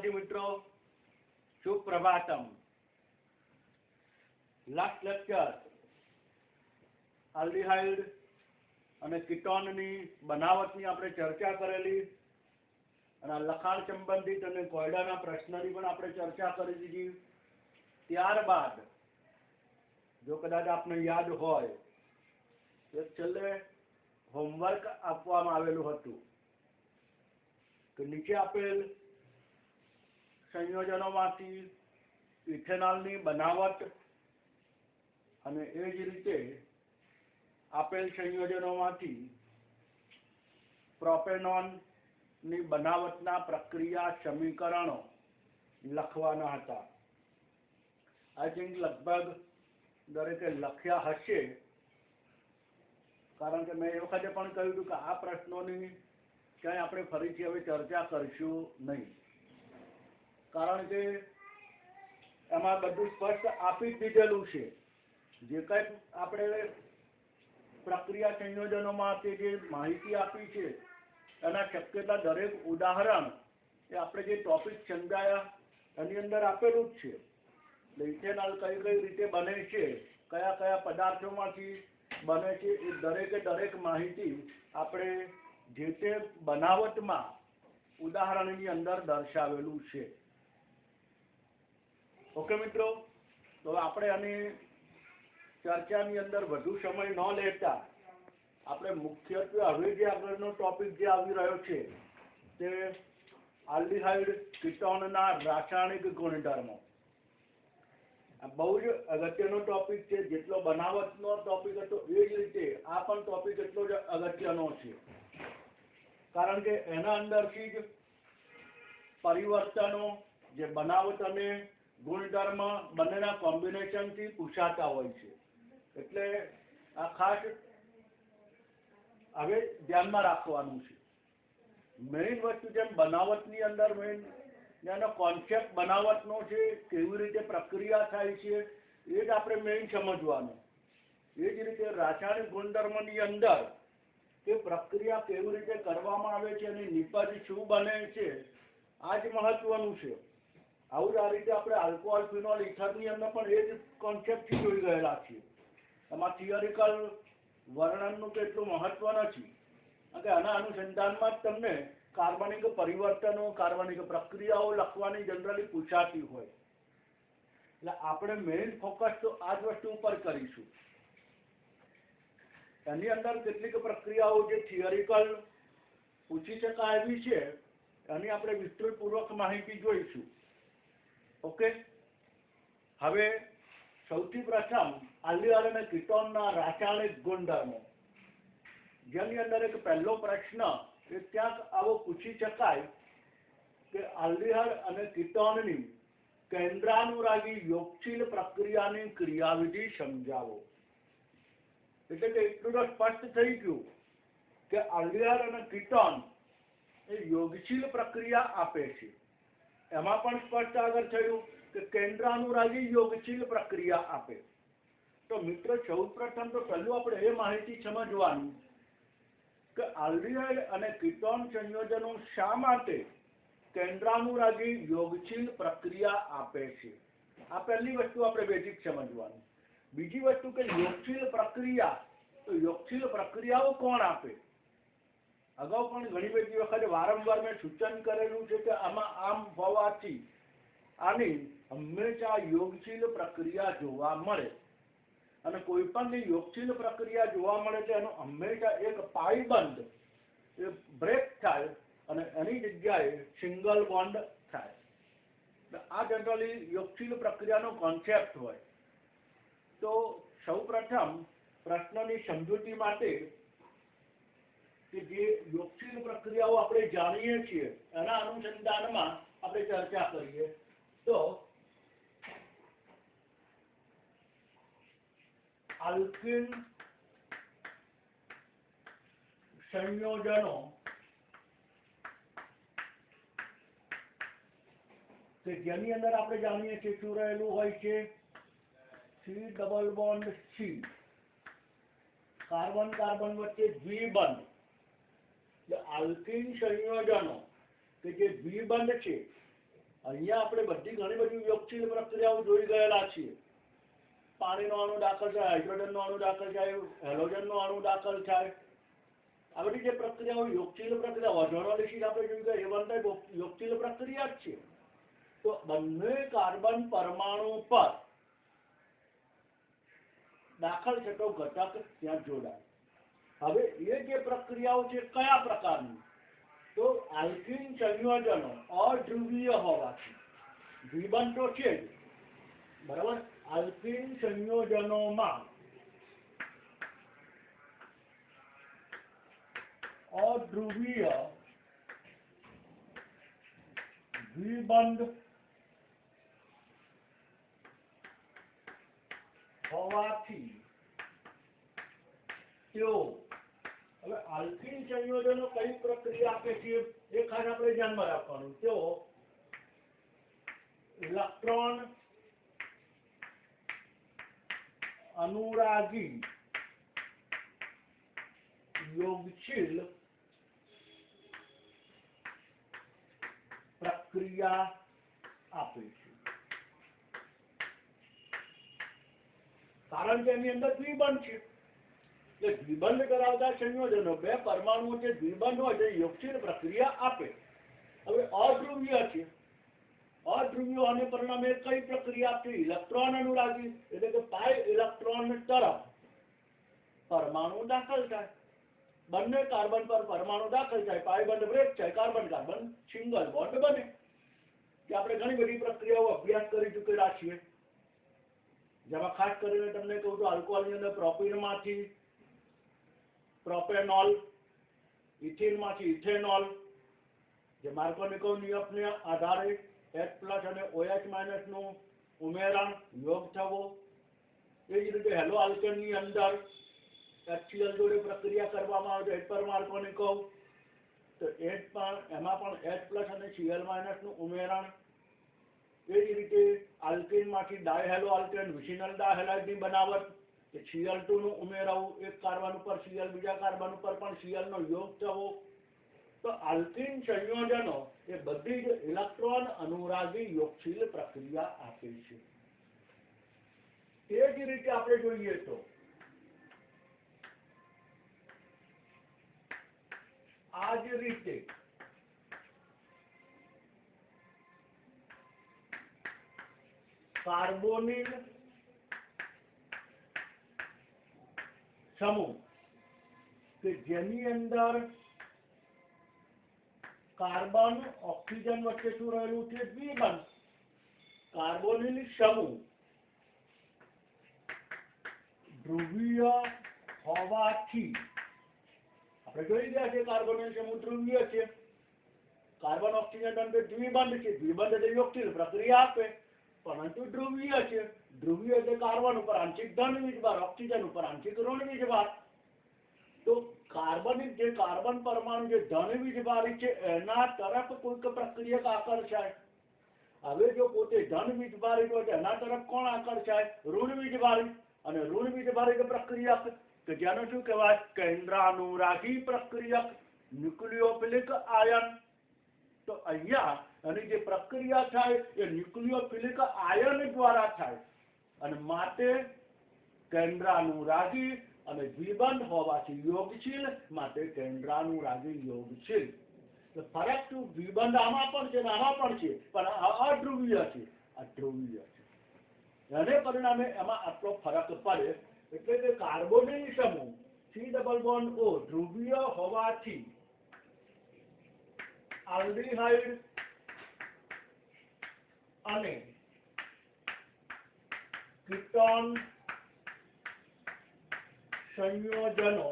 विद्यार्थी मित्रों, Suprabhatam. Last lecture aldehyde અને કીટોનની બનાવટની આપણે ચર્ચા કરેલી અને લખાણ સંબંધિત અને કોયડાના પ્રશ્નની પણ આપણે ચર્ચા કરી દીધી। ત્યારબાદ જો કદાચ આપને યાદ હોય તો છેલ્લે હોમવર્ક આપવામાં આવેલું હતું કે નીચે આપેલ સંયોજનોમાંથી ઇથેનોલની બનાવટ અને એ જ રીતે આપેલ સંયોજનોમાંથી પ્રોપેનોનની બનાવટના પ્રક્રિયા સમીકરણો લખવાના હતા। આઈ થિંક લગભગ દરેકે લખ્યા હશે, કારણ કે મેં એ વખતે પણ કહ્યું હતું કે આ પ્રશ્નોની ક્યાંય આપણે ફરીથી હવે ચર્ચા કરશું નહીં, કારણ કે એમાં બધું સ્પષ્ટ આપી જ દીધેલું છે। જે કંઈ આપણે પ્રક્રિયા સંયોજનોમાં જે માહિતી આપી છે એના શક્યતા દરેક ઉદાહરણ એ આપણે જે ટોપિક સમજાયા એની અંદર આપેલું જ છે। ઇથેનોલ કઈ કઈ રીતે બને છે, કયા કયા પદાર્થોમાંથી બને છે, એ દરેક માહિતી આપણે જે તે બનાવટમાં ઉદાહરણની અંદર દર્શાવેલું છે। ઓકે મિત્રો, તો આપણે આની ચર્ચાની અંદર વધુ સમય ન લેતા આપણે મુખ્યત્વે હવે જે આગળનો ટોપિક જે આવી રહ્યો છે તે આલ્ડિહાઇડ કીટોનના રાસાયણિક ગુણધર્મો। આ બહુ જ અગત્યનો ટોપિક છે। જેટલો બનાવટનો ટોપિક હતો એ જ રીતે આ પણ ટોપિક એટલો જ અગત્યનો છે, કારણ કે એના અંદરથી જ પરિવર્તનો જે બનાવટ અને ગુણધર્મ બંનેના કોમ્બિનેશનથી પૂછાતા હોય છે। એટલે આ ખાસ હવે ધ્યાનમાં રાખવાનું છે। મેઇન વસ્તુ જેમ બનાવટની અંદર મેઇન એનો કોન્સેપ્ટ બનાવટનો છે, કેવી રીતે પ્રક્રિયા થાય છે એ જ આપણે મેઇન સમજવાનું। એ જ રીતે રાસાયણિક ગુણધર્મની અંદર એ પ્રક્રિયા કેવી રીતે કરવામાં આવે છે અને નિપજ શું બને છે આ જ મહત્વનું છે। આવું જ આ રીતે આપણે આલ્કોહોલ, ફિનોલ, ઇથરની અંદર પણ એ જ કોન્સેપ્ટથી જોઈ ગયેલા છીએ। એમાં થિયરિકલ વર્ણનનું તો એટલું મહત્વ નથી, કારણ કે આના અનુસંધાનમાં જ તમને કાર્બનિક પરિવર્તનો, કાર્બનિક પ્રક્રિયાઓ લખવાની જનરલી પૂછાતી હોય। એટલે આપણે મેઇન ફોકસ તો આ જ વસ્તુ ઉપર કરીશું। એની અંદર કેટલીક પ્રક્રિયાઓ જે થિયરિકલ પૂછી શકાય એવી છે એની આપણે વિસ્તૃતપૂર્વક માહિતી જોઈશું। ઓકે, હવે સૌથી પ્રથમ આલ્ડિહાઇડ અને કીટોનના રાસાયણિક ગુણધર્મો, જેની અંદર એક પહેલો પ્રશ્ન એ ક્યાંક આવો પૂછી શકાય કે આલ્ડિહાઇડ અને કીટોનની કેન્દ્રાનુરાગી યોગશીલ પ્રક્રિયાની ક્રિયાવિધિ સમજાવો। એટલે કે એટલું તો સ્પષ્ટ થઈ ગયું કે આલ્ડિહાઇડ અને કીટોન એ યોગશીલ પ્રક્રિયા આપે છે। એમાં પણ સ્પષ્ટ આગળ થયું કે કેન્દ્રાનુરાગી યોગશીલ પ્રક્રિયા આપે। તો મિત્રો સૌ પ્રથમ તો પહેલું આપણે એ માહિતી સમજવાની કે આલ્ડિહાઇડ અને કીટોન સંયોજનો શા માટે કેન્દ્રાનુરાગી યોગશીલ પ્રક્રિયા આપે છે, આ પહેલી વસ્તુ આપણે બેઝિક સમજવાની। બીજી વસ્તુ કે યોગશીલ પ્રક્રિયા, તો યોગશીલ પ્રક્રિયાઓ કોણ આપે? અગાઉ પણ ઘણી બધી વખત વારંવાર મેં સૂચન કરેલું છે કે આમાં આમ હોવાથી આની હંમેશા યોગશીલ પ્રક્રિયા જોવા મળે, અને કોઈ પણ યોગશીલ પ્રક્રિયા જોવા મળે તો એનો હંમેશા એક પાયબંધ એ બ્રેક થાય અને એની જગ્યાએ સિંગલ બોન્ડ થાય। આ જનરલી યોગશીલ પ્રક્રિયાનો કોન્સેપ્ટ હોય। તો સૌપ્રથમ પ્રશ્નની સમજૂતી માટે કે જે યોગશીલ પ્રક્રિયાઓ આપણે જાણીએ છીએ એના અનુસંધાનમાં આપણે ચર્ચા કરીએ। તો આલ્કિન સંયોજનો કે જેની અંદર આપણે જાણીએ છીએ શું રહેલું હોય છે, C double bond C, carbon carbon વચ્ચે દ્વિબંધ। આલ્કિન સંયોજનો કે જે દ્વિબંધ છે અહીંયા આપણે બધી ઘણી બધી યોગશીલ પ્રક્રિયાઓ જોઈ ગયેલા છીએ. પાણીનો અણુ દાખલ થાય, હાઇડ્રોજનનો અણુ દાખલ થાય, હેલોજનનો અણુ દાખલ થાય. આ બધી જે પ્રક્રિયાઓ યોગશીલ પ્રક્રિયા ઓઝોનોલિસિસ આપણે જોઈ ગયા, એ બધા યોગશીલ પ્રક્રિયા જ છે. તો બંને કાર્બન પરમાણુ પર દાખલ થતો ઘટક ત્યાં જોડાય. હવે એ જે પ્રક્રિયાઓ છે કયા પ્રકારની? તો આલ્કીન સંયોજનો અધ્રુવીય હોવાથી દ્વિબંધ તો છે જ, બરાબર. આલ્કીન સંયોજનોમાં અધ્રુવીય દ્વિબંધ હોવાથી તેઓ, હવે આલ્કીન સંયોજનો કઈ પ્રક્રિયા આપે છે એ ખાસ આપણે ધ્યાનમાં રાખવાનું. તેઓ ઇલેક્ટ્રોન અનુરાગી યોગશીલ પ્રક્રિયા આપે છે. કારણ કે એની અંદર દ્વિબંધ છે. એટલે દ્વિબંધ કરાવતા સંયોજનો, બે પરમાણુઓ જે દ્વિબંધ હોય તે યોગશીલ પ્રક્રિયા આપે. હવે અધ્રુવીય છે, અધ્રુવીય હોવાને પરિણામે કઈ પ્રક્રિયા આપશે? ઇલેક્ટ્રોન અનુરાગી, એટલે કે પાઈ ઇલેક્ટ્રોન તરફ પરમાણુ દાખલ થાય. બંને કાર્બન પર પરમાણુ દાખલ થાય, પાઈ બંધ બ્રેક થાય, કાર્બન કાર્બન સિંગલ બોન્ડ બને. કે આપણે ઘણી બધી પ્રક્રિયાઓ અભ્યાસ કરી ચૂકેલા છીએ. જેમાં ખાસ કરીને તમને કહું તો આલ્કોહોલની અંદર પ્રોપીનમાંથી પ્રોપેનોલ, ઇથિનમાંથી ઇથેનોલ, જે માર્કોનિકોવ નિયમને આધારે H+ અને OH- નું ઉમેરણ યોગ થવો. એ જ રીતે હેલો આલ્કેનની અંદર HCl જોડે પ્રક્રિયા કરવામાં આવે છે, H પર માર્કોનિકોવ, તો એમાં પણ H+ અને Cl- નું ઉમેરણ. એ જ રીતે આલ્કીનમાંથી ડાયહેલો આલ્કેન, વિસિનલ ડાયહેલાઇડની બનાવટ, કે Cl2 નું ઉમેરાવું, એક કાર્બન ઉપર Cl, બીજા કાર્બન ઉપર પણ Cl નો યોગ થવો. તો આલ્કીન સંયોજનો એ બધી જ ઇલેક્ટ્રોન અનુરાગી યોગશીલ પ્રક્રિયા આપે છે. તે જ રીતે આપણે જોઈએ તો આ જ રીતે કાર્બોનિલ સમૂહ, કે જેની અંદર કાર્બન ઓક્સિજન વચ્ચે શું રહેલું છે? દ્વિબંધ. કાર્બોનિલ સમૂહ ધ્રુવીય હોવાથી આપણે જોઈ ગયા છે કાર્બોનિલ સમૂહ ધ્રુવીય છે. કાર્બન ઓક્સિજન અંદર દ્વિબંધ છે, દ્વિબંધ એટલે યોગશીલ પ્રક્રિયા આપે, પરંતુ ધ્રુવીય છે. ધ્રુવીય એટલે કાર્બન ઉપર આંશિક ધન વીજભાર, ઓક્સિજન ઉપર આંશિક ઋણ વીજભાર. તો કાર્બનિક જે કાર્બન પરમાણુ જે ધન વીજભારી છે એના તરફ કોઈક પ્રક્રિયક આકર્ષાય. હવે જો પોતે ધન વીજભારી હોય એના તરફ કોણ આકર્ષાય? ઋણ વીજભારી. અને ઋણ વીજભારી પ્રક્રિયક કે જેનું શું કહેવાય? કેન્દ્રાનુરાગી પ્રક્રિયક, ન્યુક્લિયોફિલિક આયન. તો અહીંયા આની જે પ્રક્રિયા થાય એ ન્યુક્લિયોફિલિક આયન દ્વારા થાય, અને માટે કેન્દ્રાનુરાગી અને દ્વિબંધ હોવાથી યોગશીલ, માટે કેન્દ્રાનુરાગી યોગશીલ. ફરક શું? દ્વિબંધ આમાં પણ છે ને આમાં પણ છે, પણ આ અધ્રુવીય છે, આ ધ્રુવીય છે. એને પરિણામે એમાં આટલો ફરક પડે. એટલે કે કાર્બોનિલ સમૂહ C+O ધ્રુવીય હોવાથી આલ્ડીહાઇડ અને કીટોન સંયોજનો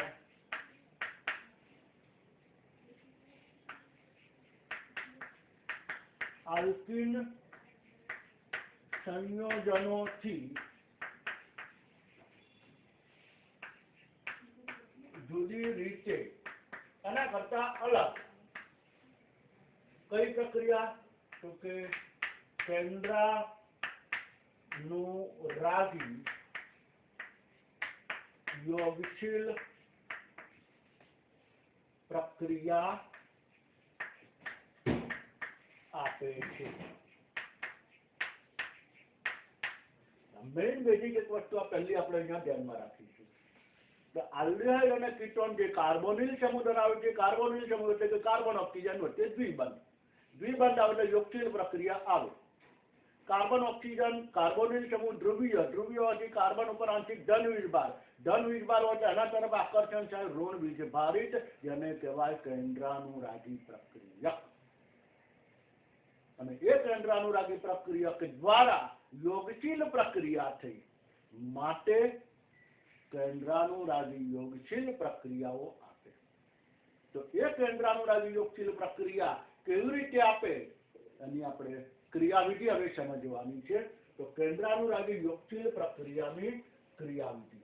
આલ્કીન સંયોજનોથી જુદી રીતે એના કરતા અલગ કઈ પ્રક્રિયા? તો કે કેન્દ્રાનુરાગી યોગશીલ પ્રક્રિયા આપે છે. મેઇન બેઝિક એક વસ્તુ આ પહેલી આપણે અહીંયા ધ્યાનમાં રાખીશું. તો આલ્ડિહાઇડ અને કીટોન જે કાર્બોનિલ સમૂહ ધરાવે છે, કાર્બોનિલ સમૂહ એટલે કે કાર્બન ઓક્સિજન વચ્ચે દ્વિબંધ. દ્વિબંધ આવે એટલે યોગશીલ પ્રક્રિયા આવે. કાર્બન ઓક્સિજન કાર્બોનિલ સમૂહ ધ્રુવીય, ધ્રુવીય હોવાથી કાર્બન ઉપર આંશિક ધન વીજભાર, ધન વીજભાર હોય તો એના તરફ આકર્ષણ થાય ઋણ વીજભારિત, જેને કહેવાય કેન્દ્રાનુરાગી પ્રક્રિયક. અને એ કેન્દ્રાનુરાગી પ્રક્રિયક દ્વારા યોગશીલ પ્રક્રિયા થઈ માટે કેન્દ્રાનુરાગી યોગશીલ પ્રક્રિયાઓ આપે. તો એ કેન્દ્રાનુરાગી યોગશીલ પ્રક્રિયા કેવી રીતે આપે એની આપણે ક્રિયાવિધિ હવે સમજવાની છે. તો કેન્દ્રાનુરાગી યોગશીલ પ્રક્રિયાની ક્રિયાવિધિ.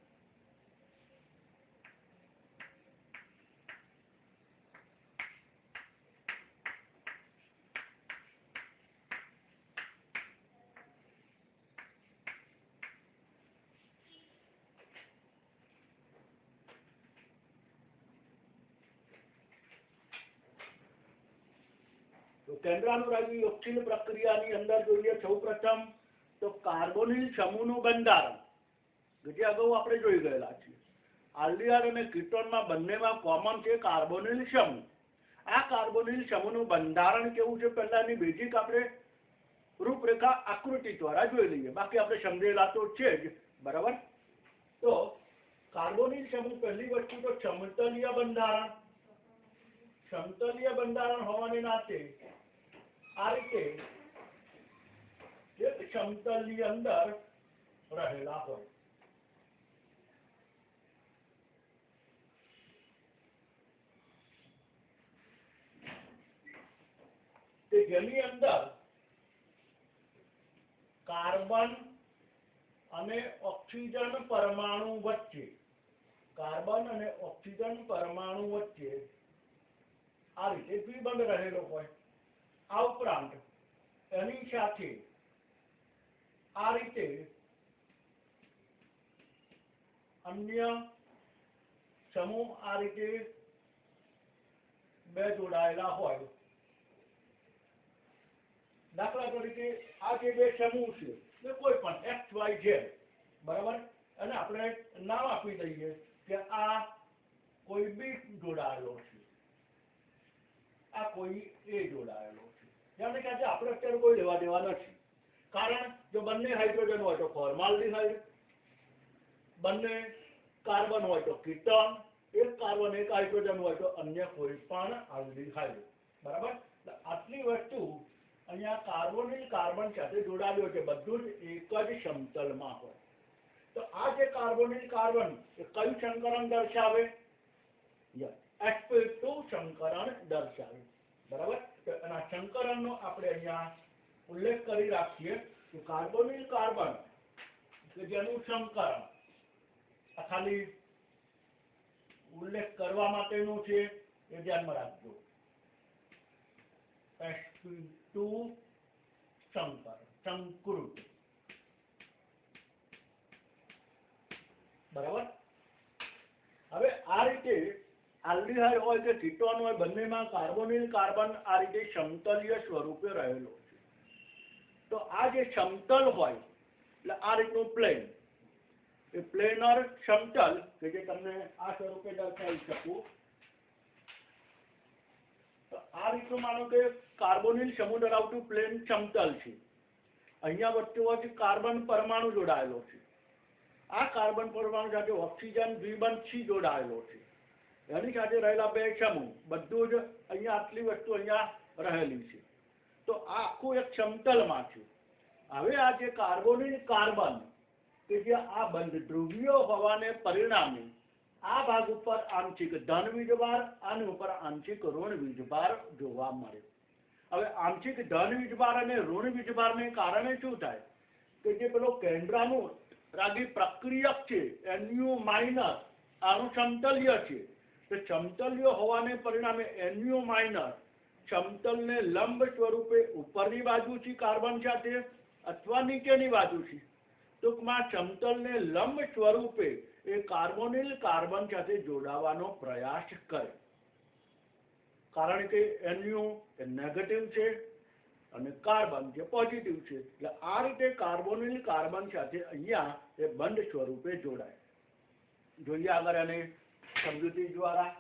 તો કેન્દ્રાનુરાગી યોગશીલ પ્રક્રિયાની અંદર જોઈએ સૌપ્રથમ તો કાર્બોનિલ સમૂહનું બંધારણ, જે અગાઉ આપણે જોઈ ગયેલા છીએ. આલ્ડિહાઇડ અને કીટોનમાં બંનેમાં કોમન છે કાર્બોનિલ સમૂહ. આ કાર્બોનિલ સમૂહનું બંધારણ કેવું છે પહેલા એની બેઝિક આપણે રૂપરેખા આકૃતિ દ્વારા જોઈ લઈએ, બાકી આપણે સમજેલા તો છે જ, બરાબર. તો કાર્બોનિલ સમૂહ પહેલી વસ્તુ તો સમતલીય બંધારણ. સમતલીય બંધારણ હોવાને નાતે આ રીતે એક સમતલની અંદર રહેલા હોય. કે જેની અંદર કાર્બન અને ઓક્સિજન પરમાણુ વચ્ચે, કાર્બન અને ઓક્સિજન પરમાણુ વચ્ચે આ રીતે દ્વિબંધ રહેલો હોય. આ ઉપરાંત એની સાથે આ રીતે અન્ય સમૂહ આ રીતે બે જોડાયેલા હોય. દાખલા તરીકે આ જે બે સમૂહ છે એ કોઈ પણ એક્સ વાય ઝેડ, બરાબર, અને આપણે નામ આપી દઈએ કે આ કોઈ બી જોડાયેલો છે, આ કોઈ એ જોડાયેલો છે. જાણે કે આજે આપણે અત્યારે કોઈ લેવા દેવા નથી, કારણ જો બંને હાઇડ્રોજન હોય તો ફોર્માલ્ડિહાઇડ, બંને કાર્બન હોય તો કીટોન, એક કાર્બન એક હાઇડ્રોજન હોય તો અન્ય કોઈ પણ આલ્ડિહાઇડ, બરાબર. આટલી વસ્તુ અહીંયા કાર્બોનિલ કાર્બન સાથે જોડાયેલો છે, બધું જ એક જ સમતલમાં હોય. તો આ જે કાર્બોનિલ કાર્બન એ કયું સંકરણ દર્શાવે? sp2 સંકરણ દર્શાવે, બરાબર. તો એના સંકરણનો આપણે અહીંયા ઉલ્લેખ કરી રાખીએ કે કાર્બોનિલ કાર્બન કે જેનું સંકરણ આ ખાલી ઉલ્લેખ કરવા માટેનું છે એ ધ્યાનમાં રાખજો. sp2 સંકૃત, બરાબર. હવે આ રીતે આલ્ડિહાઇડ હોય કે કીટોન હોય, બંનેમાં કાર્બોનિલ કાર્બન આ રીતે સમતલીય સ્વરૂપે રહેલો છે. તો આ જે સમતલ હોય એટલે આ રીતનું પ્લેન, એ પ્લેનર સમતલ કે જે તમને આ સ્વરૂપે દર્શાવી શકું. તો આ રીતનું માનો કે કાર્બોનિલ સમૂહ ધરાવતું પ્લેન સમતલ છે. અહીંયા વચ્ચે કાર્બન પરમાણુ જોડાયેલો છે. આ કાર્બન પરમાણુ સાથે ઓક્સિજન દ્વિબંધથી જોડાયેલો છે. એની સાથે રહેલા બે સમૂહ, બધું જ અહીંયા આટલી વસ્તુ અહીંયા રહેલી છે. તો આ આખું એક સમતલમાં છે. હવે આ જે કાર્બોનિલ કાર્બન કે જે આ બંધ ધ્રુવીય હોવાને પરિણામે આ ભાગ ઉપર આંશિક ધન વીજભાર, આની ઉપર આંશિક ઋણ વીજભાર જોવા મળે. હવે આંશિક ધન વીજભાર અને ઋણ વીજભારને કારણે શું થાય કે જે પેલો કેન્દ્રાનુરાગી પ્રક્રિયક છે NU માઇનસ, આનું સમતલ્ય છે. તો સમતલ્ય હોવાને પરિણામે NU માઇનસ સમતલને લંબ સ્વરૂપે ઉપરની બાજુથી કાર્બન સાથે અથવા નીચેની બાજુથી, ટૂંકમાં સમતલને લંબ સ્વરૂપે એ કાર્બોનિલ કાર્બન સાથે જોડાવાનો પ્રયાસ કરે. કારણ કે NU એ નેગેટિવ છે અને કાર્બન જે પોઝિટિવ છે. એટલે આ રીતે કાર્બોનિલ કાર્બન સાથે અહીંયા એ બંધ સ્વરૂપે જોડાય. જોઈએ આગળ આને સમજૂતી દ્વારા.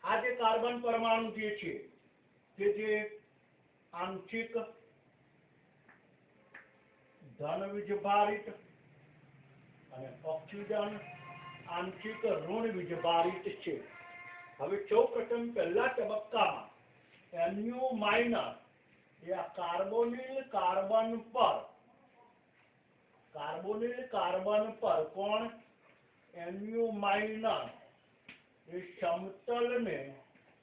આ જે કાર્બન પરમાણુ જે છે કે જે આંશિક ધન વીજભારિત અને ઓક્સિજન આંશિક ઋણ વીજભારિત છે. હવે સૌપ્રથમ પહેલા તબક્કામાં Nu માઇનસ એ આ કાર્બોનિલ કાર્બન પર કોણ Nu માઇનસ એ સમતલને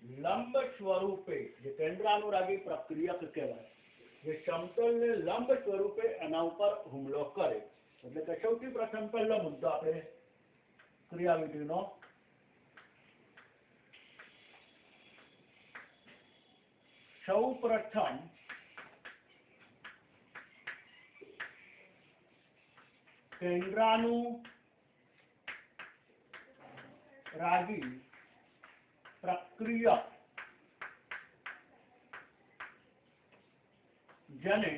લંબ સ્વરૂપે જે કેન્દ્રાનુરાગી પ્રક્રિયક કહેવાય, જે સમતલને લંબ સ્વરૂપે એના ઉપર હુમલો કરે. એટલે કે સૌથી પ્રથમ પહેલો મુદ્દો આપણે ક્રિયાવિધિનો સૌ પ્રથમ કેન્દ્રાનુરાગી પ્રક્રિયક જેને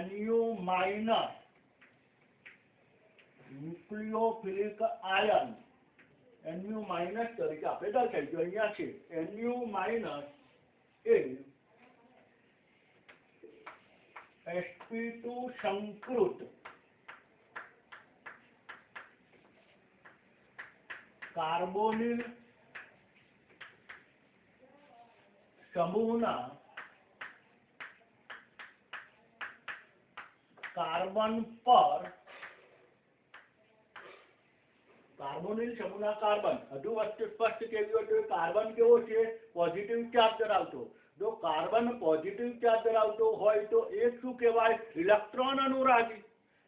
Nu માઇનસ ન્યુક્લિયોફિલિક આયન Nu માઇનસ તરીકે આપણે દર્શાવીશું. અહીંયા છે Nu માઇનસ એ sp2 સંકૃત કાર્બોનિલ સમૂહના કાર્બન પર કાર્બોનિલ સમૂહના કાર્બન હજુ વસ્તુ સ્પષ્ટ કેવી હોય તો કાર્બન કેવો છે? પોઝિટિવ ચાર્જ ધરાવતો. જો કાર્બન પોઝિટિવ ચાર્જ ધરાવતો હોય તો એ શું કહેવાય? ઇલેક્ટ્રોન અનુરાગી.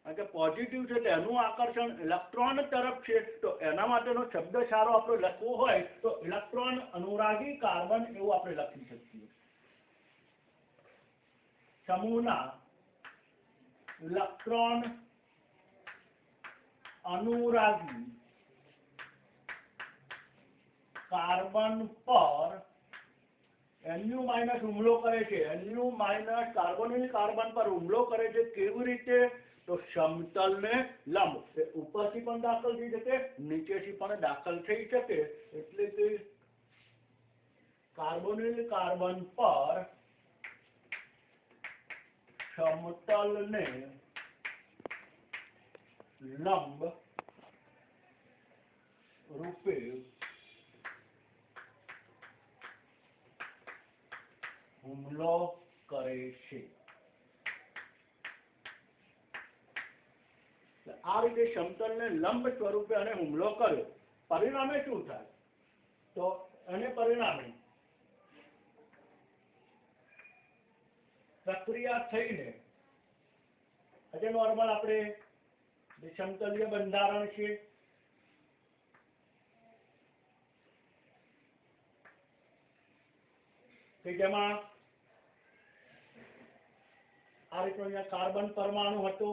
કારણ કે પોઝિટિવ છે તેનું આકર્ષણ ઇલેક્ટ્રોન તરફ છે. તો એના માટેનો શબ્દ સારો આપણે લખવો હોય તો ઇલેક્ટ્રોન અનુરાગી કાર્બન એવું આપણે લખી શકીએ. સમૂહના ઇલેક્ટ્રોન અનુરાગી કાર્બન પર Nu માઇનસ હુમલો કરે છે. Nu માઇનસ કાર્બોનિલ કાર્બન પર હુમલો કરે છે. કેવી રીતે? તો સમતલને લંબ. એ ઉપરથી પણ દાખલ થઈ શકે, નીચેથી પણ દાખલ થઈ શકે. એટલે કે કાર્બોનિલ કાર્બન પર સમતલને લંબ રૂપે હુમલો કરે છે. આ રીતે સમતલને લંબ સ્વરૂપે અને હુમલો કર્યો. પરિણામે શું થાય? તો એને પરિણામે પ્રક્રિયા થઈને આજે નોર્મલ આપણે જે સમતલીય બંધારણ છે કે જેમાં આ રીતનો અહીંયા કાર્બન પરમાણુ હતો,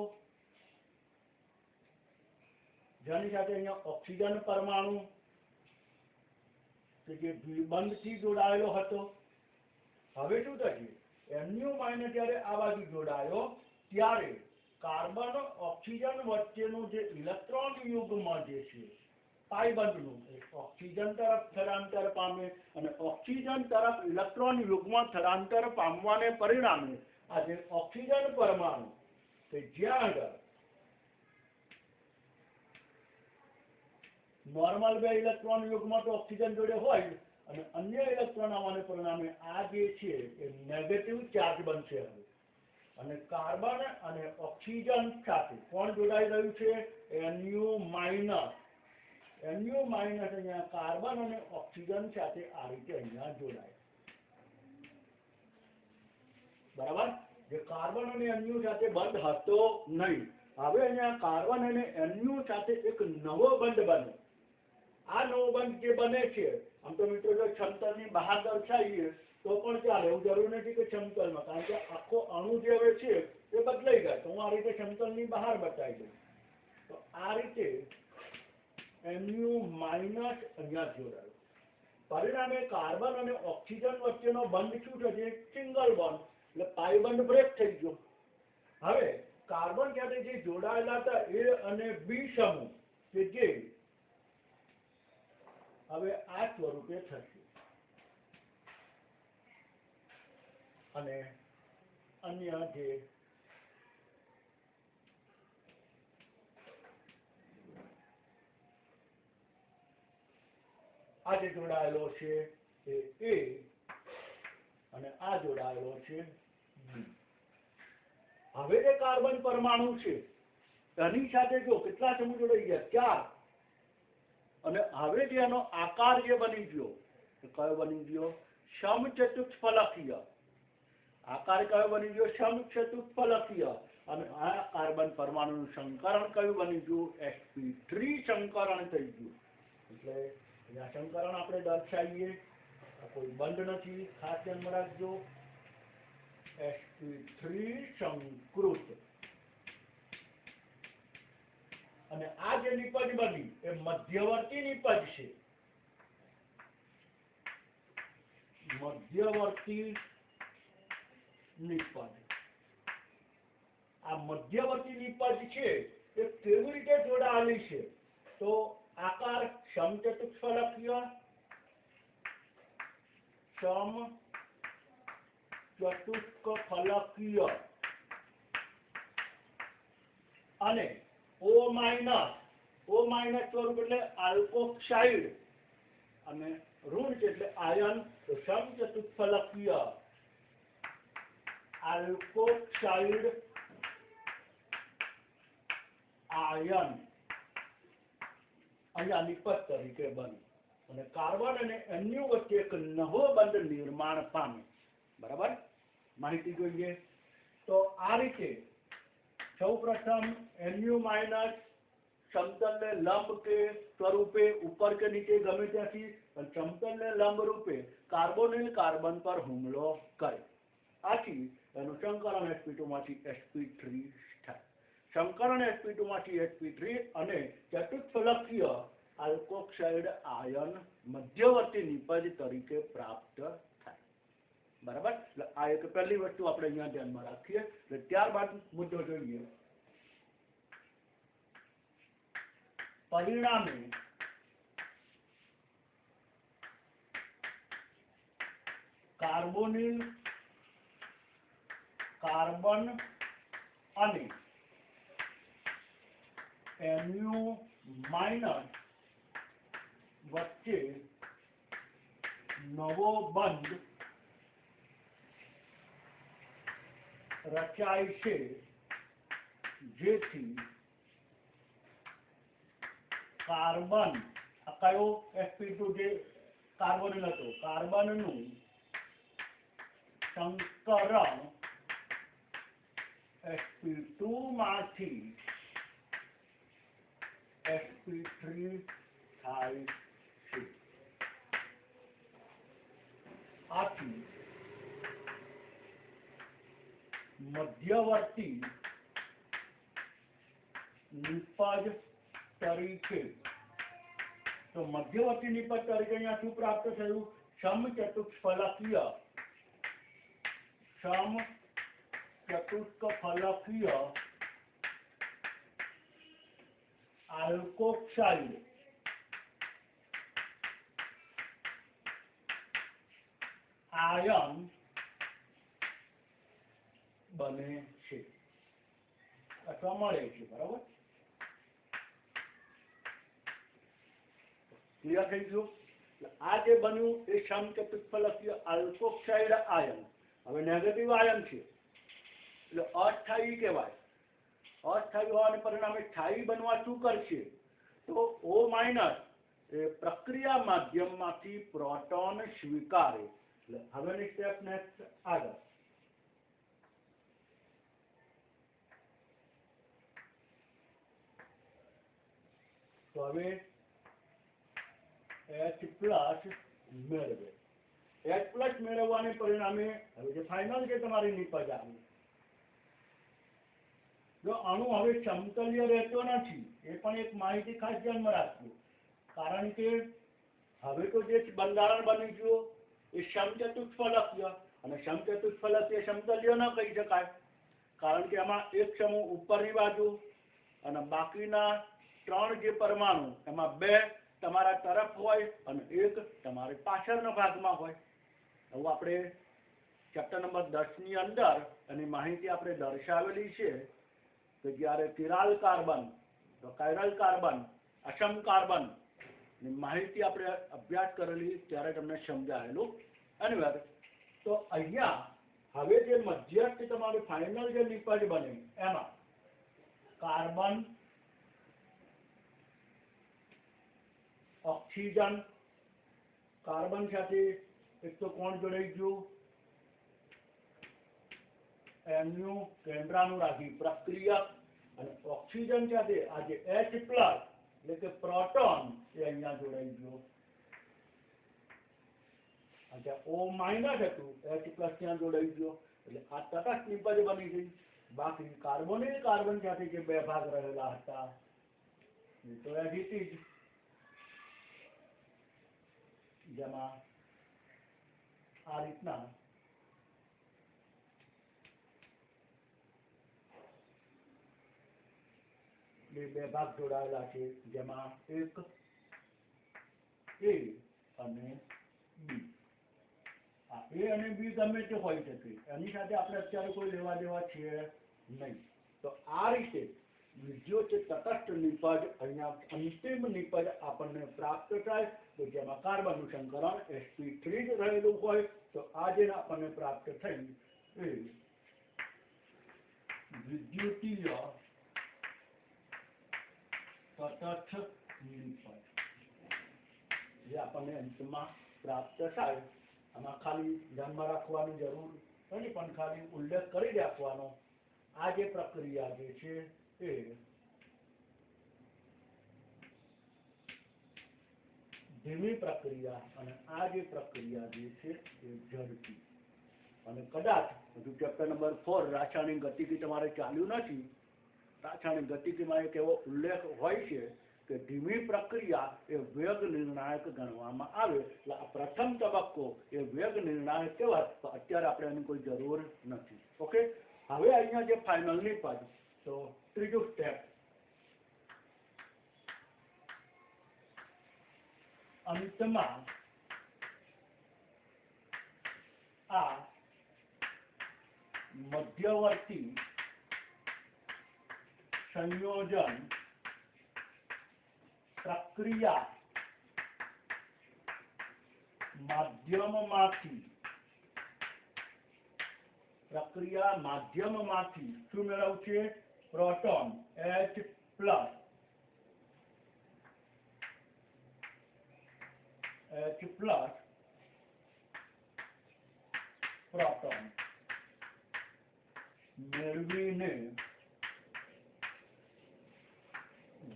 જેની સાથે અહીંયા ઓક્સિજન પરમાણુ કે જે દ્વિબંધથી જોડાયેલો હતો. હવે શું થશે? Nu માઇનસ જ્યારે આ બાજુ જોડાયો ત્યારે કાર્બન ઓક્સિજન વચ્ચેનું જે ઇલેક્ટ્રોન યુગ્મ જે છે પાઇબંધનું ઓક્સિજન તરફ સ્થળાંતર પામે અને ઓક્સિજન તરફ ઇલેક્ટ્રોન યુગ્મ સ્થળાંતર પામવાને પરિણામે આ જે ઓક્સિજન પરમાણુ કે જ્યાં આગળ નોર્મલ બે ઇલેક્ટ્રોન યુગ્મ તો ઓક્સિજન જોડે હોય અને અન્ય ઇલેક્ટ્રોન આવવાને પરિણામે આ જે છે એ નેગેટિવ ચાર્જ બનશે. હવે અને કાર્બન અને ઓક્સિજન સાથે કોણ જોડાઈ રહ્યું છે? Nu minus. Nu માઇનસ અહીંયા કાર્બન અને ઓક્સિજન સાથે આ રીતે અહીંયા જોડાય. બરાબર? જે કાર્બન અને Nu સાથે બંધ હતો નહીં. હવે અહીંયા કાર્બન અને Nu સાથે એક નવો બંધ બને. આ નવો બંધ જે બને છે, આમ તો મિત્રો જો સમતલની બહાર દર્શાવીએ તો પણ ચાલે. એવું જરૂર નથી કે સમતલમાં, કારણ કે આખો અણુ જે હવે છે એ બદલાઈ જાય. તો હું આ રીતે સમતલની બહાર બતાવી દઉં. તો આ રીતે Nu માઇનસ અહીંયા જોડાયું. પરિણામે કાર્બન અને ઓક્સિજન વચ્ચેનો બંધ શું થશે? સિંગલ બોન્ડ, એટલે પાઈ બંધ બ્રેક થઈ ગયો. હવે કાર્બન સાથે જે જોડાયેલા હતા એ અને બી સમૂહ કે જે હવે આ સ્વરૂપે થશે અને અન્ય જે આ જે જોડાયેલો છે એ A અને આ જોડાયેલો છે B. હવે જે કાર્બન પરમાણુ છે એની સાથે જો કેટલા સમૂહ જોડાઈ ગયા? 4. અને હવે જે એનો આકાર જે બની ગયો એ કયો બની ગયો? સમચતુષ્ફલકીય. આકાર કયો બની ગયો? સમચતુષ્ફલકીય. અને આ કાર્બન પરમાણુનું સંકરણ કયું બની ગયું? sp3 સંકરણ થઈ ગયું. એટલે અહીંયા સંકરણ આપણે દર્શાવીએ, કોઈ બંધ નથી, ખાસ ધ્યાનમાં રાખજો. sp3 સંકૃત. અને આ જે નિપજ બની એ મધ્યવર્તી નિપજ છે. મધ્યવર્તી નિપજ. આ મધ્યવર્તી નિપજ છે એ કેવી રીતે જોડાયેલી છે? તો આકાર સમચતુષ્ફલકીય, સમચતુષ્ફલકીય અને O માઇનસ સ્વરૂપ એટલે આલ્કોક્સાઇડ અને ઋણ છે એટલે આયન. તો સમચતુષ્ફલકીય આલ્કોક્સાઇડ આયન અહીંયા નિપજ તરીકે બને અને કાર્બન અને Nu વચ્ચે એક નવો બંધ નિર્માણ પામે. બરાબર, માહિતી જોઈએ તો આ રીતે સૌપ્રથમ Nu માઇનસ સમતલને લંબ કે સ્વરૂપે ઉપર કે નીચે ગમે ત્યાંથી સમતલને લંબ રૂપે કાર્બોનિલ કાર્બન પર હુમલો કરે. આથી એનું સંકરણ sp2 માંથી sp3 થાય. સંકરણ sp2 માંથી sp3 અને ચતુષ્ફલકીય આલ્કોક્સાઇડ આયન મધ્યવર્તી નિપજ તરીકે પ્રાપ્ત થાય. બરાબર, એટલે આ એક પહેલી વસ્તુ આપણે અહીંયા ધ્યાનમાં રાખીએ. ત્યારબાદ મુદ્દો જોઈએ. પરિણામે કાર્બોનિલ કાર્બન અને Nu માઇનસ વચ્ચે નવો બંધ રચાય છે, જેથી કાર્બન આ કયો sp2 જે કાર્બોનિલ હતો કાર્બનનું સંકરણ sp2 માંથી sp3 થાય છે. આથી મધ્યવર્તી નિપજ તરીકે તો મધ્યવર્તી નિપજ તરીકે અહીંયા શું પ્રાપ્ત થયું? સમચતુષ્ફલકીય આલ્કોક્સાઇડ આયન બને છે અથવા મળે છે. બરાબર, ક્લિયર થઈ ગયું? આ જે બન્યું એ સમચતુષ્ફલકીય આલ્કોક્સાઇડ આયન હવે નેગેટિવ આયન છે એટલે અસ્થાયી કહેવાય. અસ્થાયી હોવાને પરિણામે સ્થાયી બનવા શું કરશે? તો O માઇનસ એ પ્રક્રિયા માધ્યમમાંથી પ્રોટોન સ્વીકારે. એટલે હવેની સ્ટેપ નેક્સ્ટ આગળ. તો હવે H પ્લસ મેળવે. H પ્લસ મેળવવાને પરિણામે હવે જે ફાઇનલ છે તમારી નિપજ આવી જો અણુ હવે સમતલ્ય રહેતો નથી, એ પણ એક માહિતી ખાસ ધ્યાનમાં રાખજો, કારણ કે હવે તો જે બંધારણ બની ગયું એ સમચતુષ્ફલકીય, અને સમચતુષ્ફલકીય સમતલ્ય ન કહી શકાય, કારણ કે એમાં એક સમૂહ ઉપરની બાજુ અને બાકીના 3 જે પરમાણુ એમાં 2 તમારા તરફ હોય અને 1 તમારી પાછળના ભાગમાં હોય. એવું આપણે ચેપ્ટર નંબર 10 ની અંદર એની માહિતી આપણે દર્શાવેલી છે કે જ્યારે ચિરાલ કાર્બન તો કાયરલ કાર્બન અસમ કાર્બન ની માહિતી આપણે અભ્યાસ કરેલી ત્યારે તમને સમજાયેલું. અનિવાર તો અહીંયા હવે જે મધ્યસ્થ તમારું ફાઇનલ જે નિપજ બને એમાં કાર્બન, ઓક્સિજન, કાર્બન સાથે એક તો કોણ જોડાઈ ગયું એમનું કેન્દ્રાનુરાગી પ્રક્રિયક, અને ઓક્સિજન સાથે આ જે H+ એટલે કે પ્રોટોન એ અહીંયા જોડાઈ ગયો. अच्छा O- હતું, H+ ત્યાં જોડાઈ ગયો, એટલે આ તટસ્થ નિપજ બની ગઈ. બાકી કાર્બોનિલ કાર્બન સાથે જે 2 ભાગ રહેલા હતા એ તો એડિટિવ, જેમાં આ રીતના બે ભાગ જોડાયેલા છે, જેમાં એક A અને B. આ A અને B ગમે તે હોઈ શકે, એની સાથે આપણે અત્યારે કોઈ લેવા દેવા છે નહીં. તો આ રીતે બીજો જે તટસ્થ નિપજ અહીંયા અંતિમ નિપજ આપણને પ્રાપ્ત થાય, તો જેમાં કાર્બનનું સંકરણ sp3 જ રહેલું હોય, તો આ જે આપણને પ્રાપ્ત થઈ એ વિદ્યુતીય તટસ્થ નિપજ જે આપણને અંતમાં પ્રાપ્ત થાય. આમાં ખાલી ધ્યાનમાં રાખવાની જરૂર નથી, પણ ખાલી ઉલ્લેખ કરી રાખવાનો આ જે પ્રક્રિયા જે છે એ ધીમી પ્રક્રિયા અને આ જે પ્રક્રિયા જે છે એ ઝડપી. અને કદાચ હજુ ચેપ્ટર નંબર 4 રાસાયણિક ગતિકી તમારે ચાલ્યું નથી, રાસાયણિક ગતિકીમાં એક એવો ઉલ્લેખ હોય છે કે ધીમી પ્રક્રિયા એ વેગ નિર્ણાયક ગણવામાં આવે, એટલે આ પ્રથમ તબક્કો એ વેગ નિર્ણાયક કહેવાય. તો અત્યારે આપણે એની કોઈ જરૂર નથી. ઓકે, હવે અહીંયા જે ફાઇનલ નિપજ, તો ત્રીજું સ્ટેપ અંતમાં આ મધ્યવર્તી સંયોજન પ્રક્રિયા માધ્યમમાંથી શું મેળવશે? પ્રોટોન H+, પ્રોટોન મેળવીને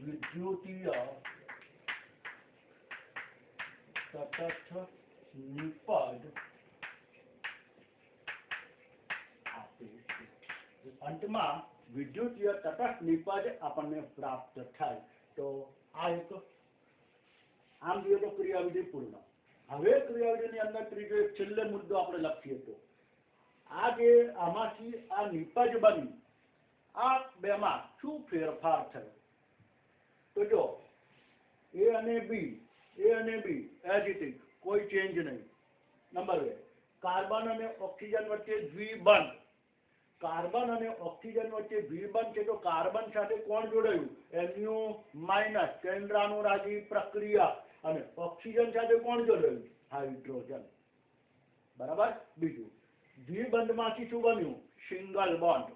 વિદ્યુતીય તટસ્થ નિપજ આપે છે. અંતમાં વિદ્યુતીય તટસ્થ નિપજ આપણને પ્રાપ્ત થાય. તો આ એક આમ જોઈએ તો ક્રિયાવિધિ પૂર્ણ. હવે ક્રિયાવિધિની અંદર ત્રીજો એક છેલ્લે મુદ્દો આપણે લખીએ તો આ જે આમાંથી આ નિપજ બની, આ બેમાં શું ફેરફાર થયો? તો જો A અને B એઝ ઇટ ઇઝ, કોઈ ચેન્જ નહીં. નંબર 2, કાર્બન અને ઓક્સિજન વચ્ચે દ્વિબંધ. કાર્બન અને ઓક્સિજન વચ્ચે દ્વિબંધ છે, તો કાર્બન સાથે કોણ જોડાયું? Nu- કેન્દ્રાનુરાગી પ્રક્રિયા, અને ઓક્સિજન સાથે કોણ જોડાયું? હાઇડ્રોજન. બરાબર. બીજું, દ્વિબંધમાંથી શું બન્યું? Single bond.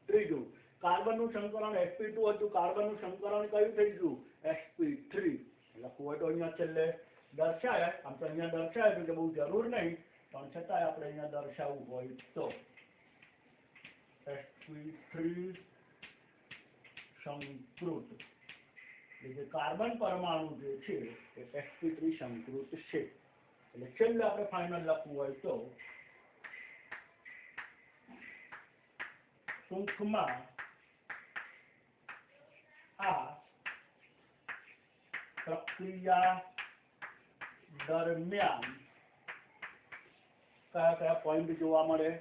ત્રીજું, કાર્બનનું સંકરણ sp2 હતું, કાર્બનનું સંકરણ કયું થઈ ગયું? sp3. લખવું હોય તો અહીંયા છેલ્લે દર્શાય, આમ તો અહીંયા દર્શાય એટલે બહુ જરૂર નહીં, પણ છતાંય આપણે અહીંયા દર્શાવવું હોય તો sp3 સંકૃત, એટલે કાર્બન પરમાણુ જે છે એ sp3 સંકૃત છે. એટલે છેલ્લે આપણે ફાઇનલ લખવું હોય તો ટૂંકમાં પ્રક્રિયા દરમિયાન કયા કયા પોઈન્ટ જોવા મળે?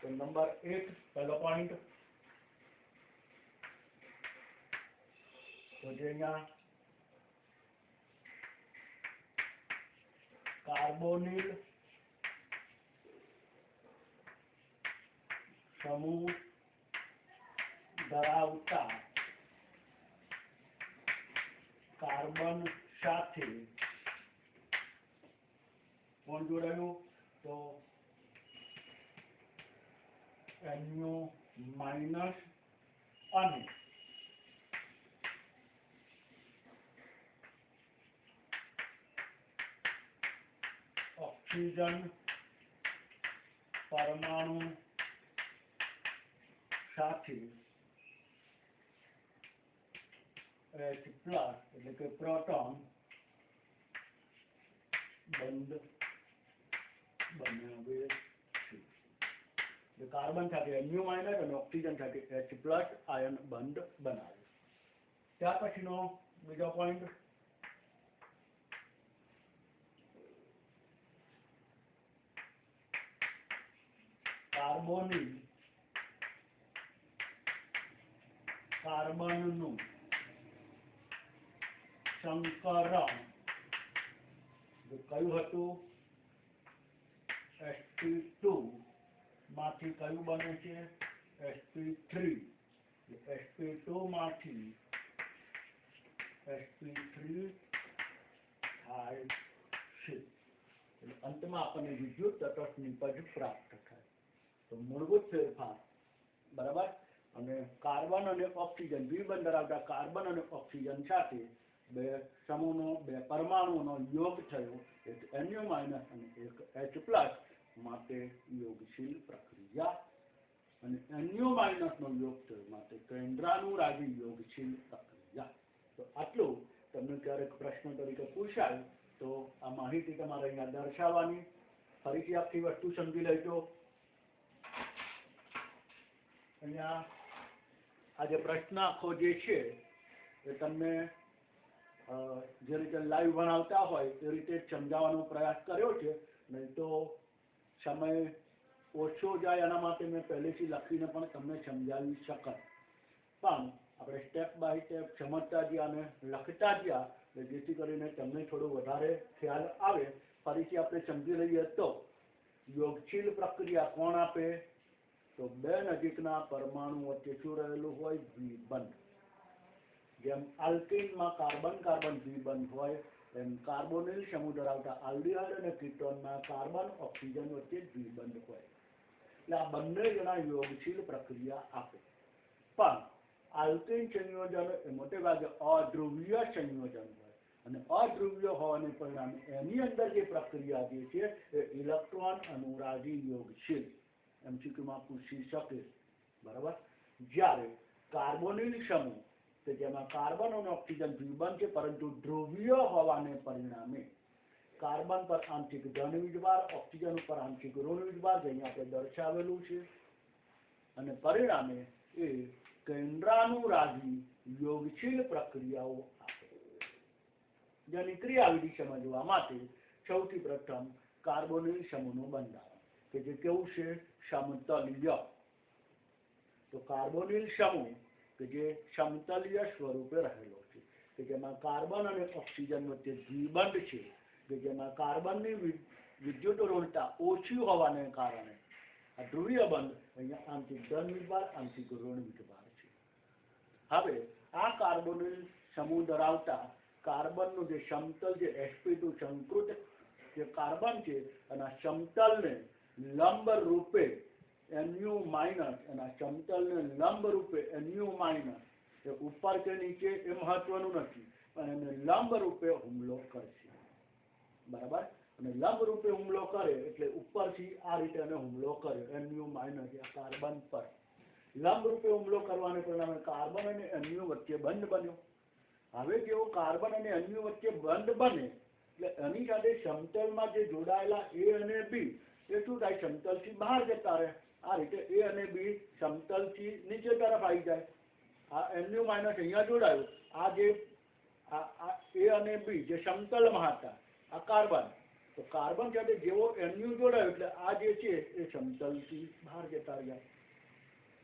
તો નંબર 1 પહેલો પોઈન્ટ તો જે અહીંયા કાર્બોનિલ સમૂહ ધરાવતા કાર્બન સાથે કોણ જોડાયું? તો NO- અને ઓક્સિજન પરમાણુ સાથે H+ એટલે કે પ્રોટોન બંધ બનાવે છે. કાર્બન સાથે NO- અને ઓક્સિજન સાથે H+ આયન બંધ બનાવે. ત્યાર પછીનો બીજો પોઈન્ટ કાર્બનનું સંકરણ કયું હતું? sp2 માંથી કયું બને છે? sp3. sp2 માંથી sp3 થાય છે. અંતમાં આપણને વિદ્યુત તટસ્થ નિપજ પ્રાપ્ત થાય. તો મૂળભૂત ફેરફાર બરાબર. અને કાર્બન અને ઓક્સિજન દ્વિબંધ ધરાવતા કાર્બન અને ઓક્સિજન સાથે બે સમૂહનો બે પરમાણુનો યોગ થયો એક NO- અને એક H+ માટે યોગશીલ પ્રક્રિયા. અને NO- નો યોગ થયો માટે કેન્દ્રાનુરાગી યોગશીલ પ્રક્રિયા. તો આટલું તમને ક્યારેક પ્રશ્ન તરીકે પૂછાય તો આ માહિતી તમારે અહીંયા દર્શાવવાની. ફરીથી આખી વસ્તુ સમજી લેજો. અહીંયા આ જે પ્રશ્ન આખો જે છે એ તમને જે રીતે લાઈવ ભણાવતા હોય એ રીતે સમજાવવાનો પ્રયાસ કર્યો છે. નહીં તો સમય ઓછો જાય એના માટે મેં પહેલેથી લખીને પણ તમને સમજાવી શકત. પણ આપણે સ્ટેપ બાય સ્ટેપ સમજતા ગયા અને લખતા ગયા જેથી કરીને તમને થોડું વધારે ખ્યાલ આવે. ફરીથી આપણે સમજી લઈએ તો યોગશીલ પ્રક્રિયા કોણ આપે? તો બે નજીકના પરમાણુ વચ્ચે શું રહેલું હોય? દ્વિબંધ. જેમ આલ્કીનમાં કાર્બન કાર્બન દ્વિબંધ હોય એમ કાર્બોનિલ સમૂહ ધરાવતા આલ્ડીહાઇડ અને કીટોનમાં કાર્બન ઓક્સિજન વચ્ચે દ્વિબંધ હોય. એટલે આ બંને જણા યોગશીલ પ્રક્રિયા આપે. પણ આલ્કીન સંયોજન એ મોટે ભાગે અધ્રુવીય સંયોજન હોય અને અધ્રુવીય હોવાને પરિણામે એની અંદર જે પ્રક્રિયા જે છે એ ઇલેક્ટ્રોન અનુરાગી યોગશીલ MCQમાં પૂછી શકે. બરાબર. જ્યારે કાર્બોનિલ સમૂહ કે જેમાં કાર્બન અને ઓક્સિજન દ્વિબંધ છે પરંતુ ધ્રુવીય હોવાને પરિણામે કાર્બન પર આંશિક ધન વીજભાર, ઓક્સિજન ઉપર આંશિક ઋણ વીજભાર જેને આપણે દર્શાવેલું છે અને પરિણામે એ કેન્દ્રાનુરાગી યોગશીલ પ્રક્રિયાઓ આપે. જેની ક્રિયાવિધિ સમજવા માટે સૌથી પ્રથમ કાર્બોનિલ સમૂહનું બંધારણ કે જે કેવું છે? સમતલીય. તો કાર્બોનિલ સમૂહ કે જે સમતલીય સ્વરૂપે રહેલો છે કે જેમાં કાર્બન અને ઓક્સિજન વચ્ચે દ્વિબંધ છે કે જેમાં કાર્બનની વિદ્યુત ઋણતા ઓછી હોવાને કારણે આ ધ્રુવીય બંધ અહીંયા આંશિક ધન વીજભાર આંશિક ઋણ વીજભાર છે. હવે આ કાર્બોનિલ સમૂહ ધરાવતા કાર્બનનું જે સમતલ જે sp2 સંકૃત જે કાર્બન છે અને આ સમતલને લંબ રૂપે NO- અને આ સમતલને લંબ રૂપે NO- એ ઉપર કે નીચે એ મહત્વનું નથી પણ એને લંબ રૂપે હુમલો કરશે. બરાબર. અને લંબ રૂપે હુમલો કરે એટલે ઉપરથી આ રીતે એને હુમલો કર્યો NO- આ કાર્બન પર લંબ રૂપે હુમલો કરવાને પરિણામે કાર્બન અને NO વચ્ચે બંધ બન્યો. હવે જેવો કાર્બન અને NO વચ્ચે બંધ બને એટલે એની સાથે સમતલમાં જે જોડાયેલા A અને B એ શું થાય? સમતલથી બહાર જતા રહે. આ રીતે A અને B સમતલથી નીચે તરફ આવી જાય. આ NO- અહીંયા જોડાયું. આ જે ए અને બી જે સમતલમાં હતા, આ કાર્બન, તો કાર્બન સાથે જેવો NU જોડાયો એટલે આ જે છે એ સમતલથી બહાર જતા રહ્યા,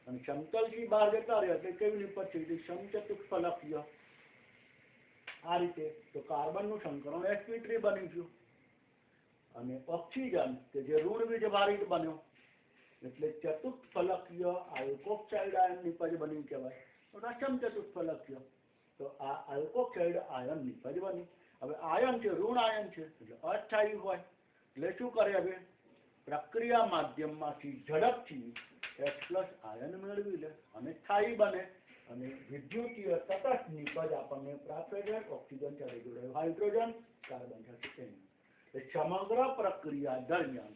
અને સમતલથી બહાર જતા રહ્યા એટલે કેવી નિપજ થઈ? સમચતુષ્ફલકીય. આ રીતે તો કાર્બનનું સંકરણ sp3 બની ગયું, અને ઓક્સિજન કે જે ઋણ વીજભારિત બન્યો એટલે ચતુષ્ફલકીય આલ્કોક્સાઇડ આયન નિપજ બની કહેવાય. તો સમચતુષ્ફલકીય, તો આ આલ્કોક્સાઇડ આયન નિપજ બની. હવે આયન છે, ઋણ આયન છે એટલે અસ્થાયી હોય, એટલે શું કરે? હવે પ્રક્રિયા માધ્યમમાંથી ઝડપથી H+ આયન મેળવી લે અને સ્થાયી બને, અને વિદ્યુતીય તટસ્થ નિપજ આપણને પ્રાપ્ત થાય. ઓક્સિજન સાથે જોડાયું હાઇડ્રોજન, કાર્બન સાથે NO. સમગ્ર પ્રક્રિયા દરમિયાન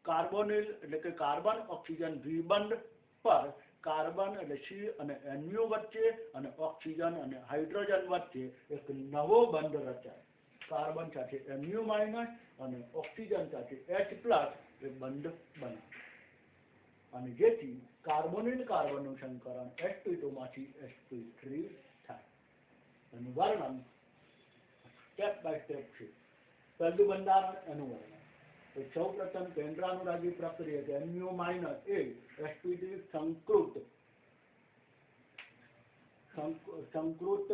કાર્બોનિલ એટલે કે કાર્બન ઓક્સિજન દ્વિબંધ પર કાર્બન એટલે C અને NU વચ્ચે અને ઓક્સિજન અને હાઇડ્રોજન વચ્ચે એક નવો બંધ રચાય. કાર્બન સાથે NU- અને ઓક્સિજન સાથે H+ એ બંધ બને, અને જેથી કાર્બોનિલ કાર્બનનું સંકરણ sp2 માંથી sp3 થાય. એનું વર્ણન સ્ટેપ બાય સ્ટેપ છે. પહેલું બંધારણ, એનું વર્ણન. તો સૌ પ્રથમ કેન્દ્રાનુરાગી પ્રક્રિયા કે NU- એ sp3 સંકૃત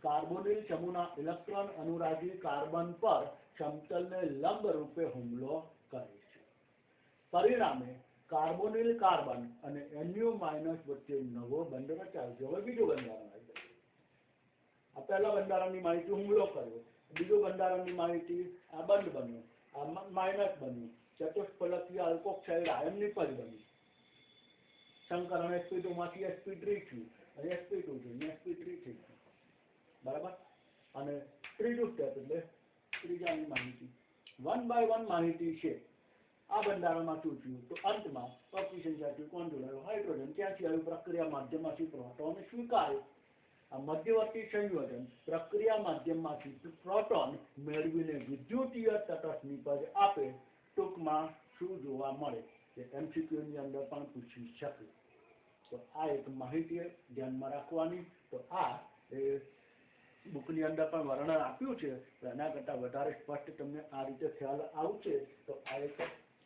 કાર્બોનિલ સમૂહના ઇલેક્ટ્રોન અનુરાગી કાર્બન પર સમતલને લંબ રૂપે હુમલો કરે છે. પરિણામે કાર્બોનિલ કાર્બન અને NU- વચ્ચે નવો બંધ રચાયો છે. હવે બીજું બંધારણ આવી ગયું. આ પહેલા બંધારણની માહિતી હુમલો કર્યો, બીજું બંધારણની માહિતી આ બંધ બન્યો, આ માઇનસ બન્યું, ચતુષ્ફલકીય આલ્કોક્સાઇડ આયન નિપજ બની, સંકરણ sp2 માંથી sp3 થયું, અને sp2 થયું sp3 થઈ ગયું. બરાબર. અને ત્રીજું સ્ટેપ એટલે ત્રીજાની માહિતી 1 by 1 માહિતી છે. આ બંધારણમાં શું થયું? તો અંતમાં ઓક્સિજન સાથે કોણ જોડાયો? હાઇડ્રોજન. ક્યાંથી આવ્યું? પ્રક્રિયા માધ્યમમાંથી પ્રોટોન સ્વીકારે. આ મધ્યવર્તી સંયોજન પ્રક્રિયા માધ્યમમાંથી પ્રોટોન મેળવીને વિદ્યુતીય તટસ્થ નિપજ આપે. ટૂંકમાં શું જોવા મળે કે MCQ ની અંદર પણ પૂછી શકે. તો આ એક માહિતી ધ્યાનમાં રાખવાની. તો આ એ બુકની અંદર પણ વર્ણન આપ્યું છે, એના કરતાં વધારે સ્પષ્ટ તમને આ રીતે ખ્યાલ આવશે. તો આ એક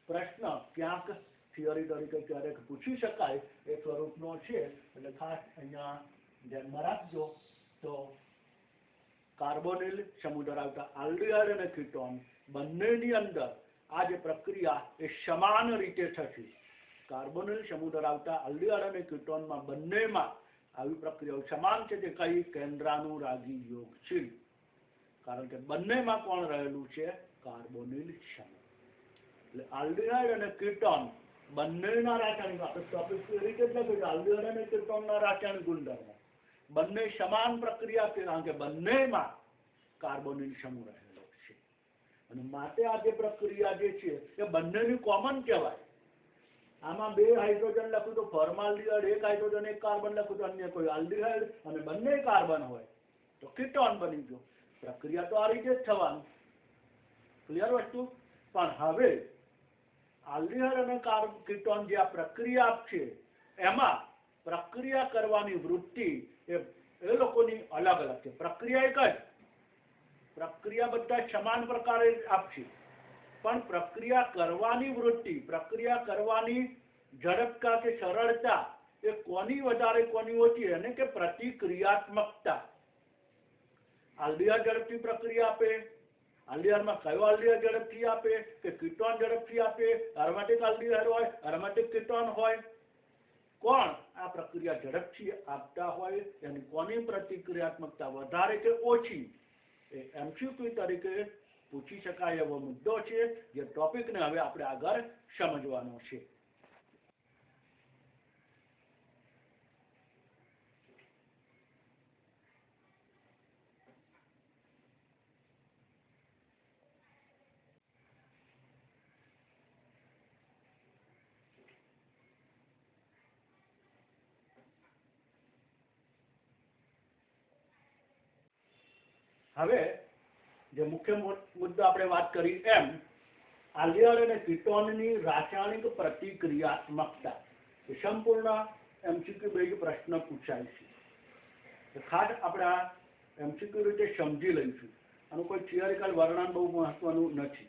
પ્રશ્ન ક્યાંક થિયરી તરીકે ક્યારેક પૂછી શકાય એ સ્વરૂપનો છે, એટલે ખાસ અહીંયા ધ્યાનમાં રાખજો. તો કાર્બોનિલ સમૂહ ધરાવતા આલ્ડીહાઇડ અને કીટોન બંનેની અંદર આ જે પ્રક્રિયા એ સમાન રીતે થશે. કાર્બોનિલ સમૂહ ધરાવતા આલ્ડીહાઇડ અને કીટોનમાં બંનેમાં આવી પ્રક્રિયાઓ સમાન છે. તે કઈ? કેન્દ્રાનુરાગી યોગશીલ. કારણ કે બંનેમાં કોણ રહેલું છે? કાર્બોનિલ સમૂહ. એટલે આલ્ડીહાઇડ અને કીટોન બંનેના રાસાયણિક, આપણે ટોપિક એ રીતે જ લખ્યું છે, આલ્ડીહાઇડ અને કીટોનના રાસાયણિક ગુણધર્મો બંને સમાન પ્રક્રિયા છે, કારણ કે બંનેમાં કાર્બોનિલ સમૂહ રહેલો છે, અને માટે આ જે પ્રક્રિયા જે છે એ બંનેની કોમન કહેવાય. આમાં 2 હાઇડ્રોજન લખ્યું તો ફોર્માલ્ડીહાઇડ, 1 હાઇડ્રોજન 1 કાર્બન લખ્યું તો અન્ય કોઈ આલ્ડીહાઇડ, અને બંને કાર્બન હોય તો કીટોન બની ગયો. પ્રક્રિયા તો આ રીતે જ થવાની. ક્લિયર વસ્તુ? પણ હવે આલ્ડીહાઇડ અને કીટોન જે આ પ્રક્રિયા છે એમાં પ્રક્રિયા કરવાની વૃત્તિ એ લોકોની અલગ અલગ છે. પ્રક્રિયા એક જ, પ્રક્રિયા બધા સમાન પ્રકારે આપશે, પણ પ્રક્રિયા કરવાની વૃત્તિ, પ્રક્રિયા કરવાની ઝડપતા કે સરળતા એ કોની વધારે કોની ઓછી, અને કે પ્રતિક્રિયાત્મકતા. આલ્ડીહાઇડ ઝડપથી પ્રક્રિયા આપે, આલ્ડીહાઇડમાં કયો આલ્ડીહાઇડ ઝડપથી આપે કે કીટોન ઝડપથી આપે? એરોમેટિક આલ્ડીહાઇડ હોય, એરોમેટિક કીટોન હોય, કોણ આ પ્રક્રિયા ઝડપથી આપતા હોય એની કોની પ્રતિક્રિયાત્મકતા વધારે કે ઓછી? એ MCQ તરીકે પૂછી શકાય એવો મુદ્દો છે, જે ટોપિકને હવે આપણે આગળ સમજવાનો છે. હવે જે મુખ્ય મુદ્દો આપણે વાત કરી એમ આલ્ડીહાઇડ અને કીટોનની રાસાયણિક પ્રતિક્રિયાત્મકતા એ સંપૂર્ણ MCQ બેઝ પ્રશ્ન પૂછાય છે. ખાસ આપણા MCQ રીતે સમજી લઈશું. આનું કોઈ થિયરિકલ વર્ણન બહુ મહત્વનું નથી.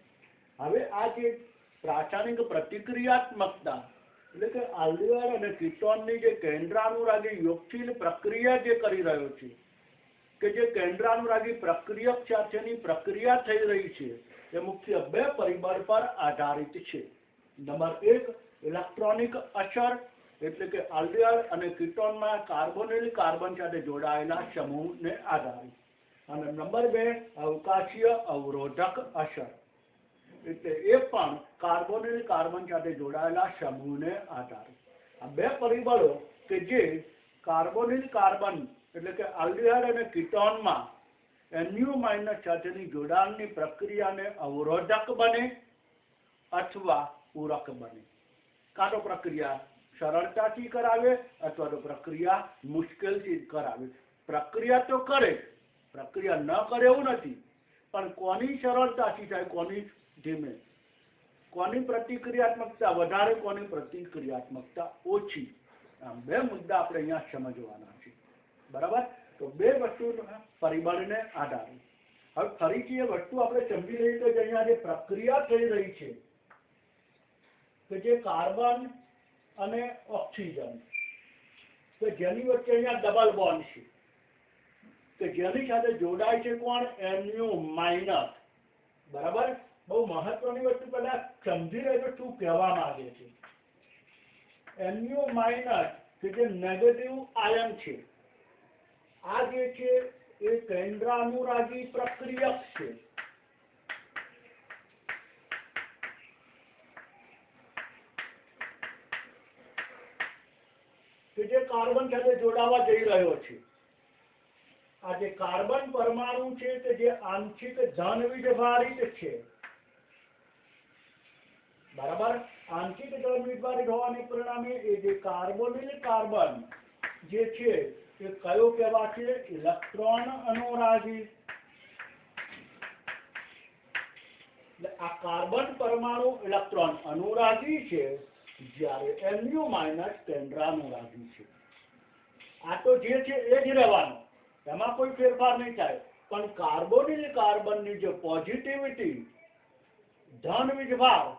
હવે આ જે રાસાયણિક પ્રતિક્રિયાત્મકતા એટલે કે આલ્ડીહાઇડ અને કીટોનની જે કેન્દ્રાનુરાગી યોગશીલ પ્રક્રિયા જે કરી રહ્યો છે, કે જે કેન્દ્રાનુરાગી પ્રક્રિયક સાથેની પ્રક્રિયા થઈ રહી છે, એ મુખ્ય બે પરિબળ પર આધારિત છે. નંબર 1 ઇલેક્ટ્રોનિક અસર એટલે કે આલ્ડીહાઇડ અને કીટોનમાં કાર્બોનિલ કાર્બન સાથે જોડાયેલા સમૂહને આધારિત, અને નંબર 2 અવકાશીય અવરોધક અસર એટલે એ પણ કાર્બોનિલ કાર્બન સાથે જોડાયેલા સમૂહને આધારિત. આ બે પરિબળો કે જે કાર્બોનિલ કાર્બન એટલે કે આલ્ડીહાઇડ અને કીટોનમાં NU- સાથેની જોડાણની પ્રક્રિયાને અવરોધક બને અથવા પૂરક બને. કાં તો પ્રક્રિયા સરળતાથી કરાવે અથવા તો પ્રક્રિયા મુશ્કેલથી કરાવે. પ્રક્રિયા તો કરે, પ્રક્રિયા ન કરે એવું નથી, પણ કોની સરળતાથી થાય, કોની ધીમે, કોની પ્રતિક્રિયાત્મકતા વધારે, કોની પ્રતિક્રિયાત્મકતા ઓછી. આમ બે મુદ્દા આપણે અહીંયા સમજવાના છે. બરાબર? તો બે વસ્તુના પરિબળને આધારે હવે ફરીથી એ વસ્તુ આપણે સમજી લઈએ કે અહીંયા જે પ્રક્રિયા થઈ રહી છે કે જે કાર્બન અને ઓક્સિજન કે જેની વચ્ચે અહીંયા ડબલ બોન્ડ છે, કે જેની સાથે જોડાય છે કોણ? NU-. બરાબર? બહુ મહત્વની વસ્તુ પહેલા સમજી લેજો શું કહેવા માંગે છે. NU- કે જે નેગેટિવ આયન છે, આ જે છે એ કેન્દ્રાનુરાગી પ્રક્રિયક છે. કે જે કાર્બન સાથે જોડાવા જઈ રહ્યો છે. આ જે કાર્બન પરમાણુ છે કે જે આંશિક ધન વીજભારિત છે. બરાબર? આંશિક ધન વીજભારિત હોવાને પરિણામે એ જે કાર્બોનિલ કાર્બન જે છે એ કયો કહેવાશે? ઇલેક્ટ્રોન અનુરાગી. એટલે આ કાર્બન પરમાણુ ઇલેક્ટ્રોન અનુરાગી છે, જ્યારે NU- કેન્દ્રાનુરાગી છે. આ તો જે છે એ જ રહેવાનો, એમાં કોઈ ફેરફાર નહીં થાય. પણ કાર્બોનિલ કાર્બનની જે પોઝિટિવિટી ધન વીજભાર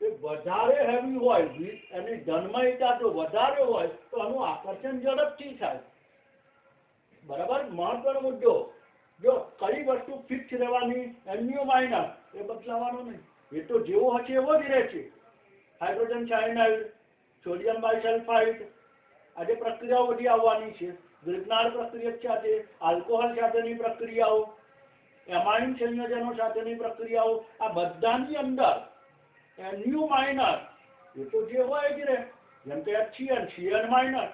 એ વધારે હેવી હોય, એની ધનમયતા જો વધારે હોય તો આનું આકર્ષણ ઝડપથી થાય. બરાબર? મહત્વનો મુદ્દો. જો કઈ વસ્તુ ફિક્સ રહેવાની? NU- એ બદલાવાનો નહીં. એ તો જેવો હશે એવો જ રહે છે. હાઇડ્રોજન સાયનાઇડ, સોડિયમ બાયસલ્ફાઇડ, આ જે પ્રક્રિયાઓ બધી આવવાની છે, ગ્રિગ્નાર્ડ પ્રક્રિયક સાથે, આલ્કોહોલ સાથેની પ્રક્રિયાઓ, એમાઇન સંયોજનો સાથેની પ્રક્રિયાઓ, આ બધાની અંદર NU- એ તો જે હોય જ રહે. જેમ કે HCN, CN-,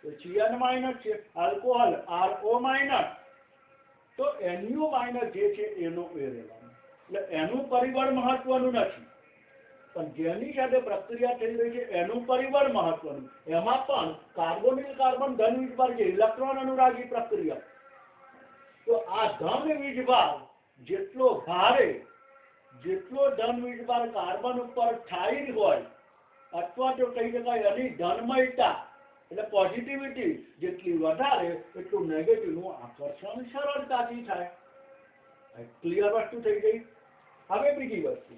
તો CN- છે, આલ્કોહોલ RO-, તો NU- જે છે એનો એ રહેવાનું. એટલે એનું પરિબળ મહત્વનું નથી, પણ જેની સાથે પ્રક્રિયા થઈ રહી છે એનું પરિબળ મહત્વનું. એમાં પણ કાર્બોનિલ કાર્બન ધન વીજભાર છે, ઇલેક્ટ્રોન અનુરાગી પ્રક્રિયા. તો આ ધન વીજભાર જેટલો ભારે, જેટલો ધન વીજભાર કાર્બન ઉપર થાય હોય, અથવા તો કહી શકાય એની ધનમયતા એટલે પોઝિટિવિટી જેટલી વધારે એટલું નેગેટિવનું આકર્ષણ સરળતાથી થાય. ક્લિયર વસ્તુ થઈ ગઈ. હવે બીજી વસ્તુ,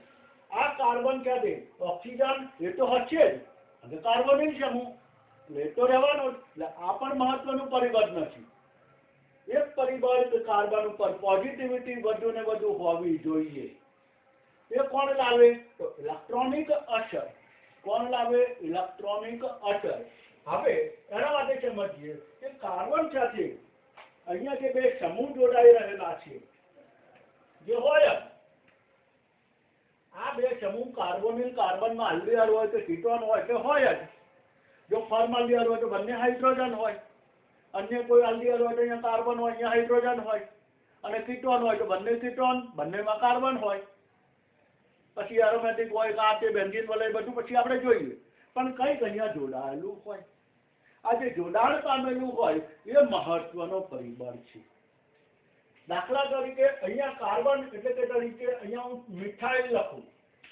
આ કાર્બન સાથે ઓક્સિજન એ તો હશે જ, અને કાર્બોનિલ સમૂહ એટલે એ તો રહેવાનો જ. એટલે આ પણ મહત્વનું પરિબળ નથી. એક પરિબળ કે કાર્બન ઉપર પોઝિટિવિટી વધુ ને વધુ હોવી જોઈએ. એ કોણ લાવે? તો ઇલેક્ટ્રોનિક અસર. કોણ લાવે? ઇલેક્ટ્રોનિક અસર. હવે એના માટે સમજીએ કે કાર્બન સાથે અહીંયા જે બે સમૂહ જોડાઈ રહેલા છે જે હોય, આ બે સમૂહ કાર્બોનિલ કાર્બનમાં આલ્ડીહાઇડ હોય કે કીટોન હોય કે હોય જ. જો ફોર્માલ્ડીહાઇડ હોય તો બંને હાઇડ્રોજન હોય, અન્ય કોઈ આલ્ડીહાઇડ હોય તો અહીંયા કાર્બન હોય, અહીંયા હાઇડ્રોજન હોય, અને કીટોન હોય તો બંને કીટોન, બંનેમાં કાર્બન હોય. પછી એરોમેટિક હોય, આ તે બેન્ઝીન વલય બધું પછી આપણે જોઈએ. પણ કંઈક અહીંયા જોડાયેલું હોય. આ જે જોડાણ પામેલું હોય એ મહત્વનો પરિબળ છે. દાખલા તરીકે અહીંયા કાર્બન એટલે કે તરીકે અહીંયા હું મિથાઇલ લખું,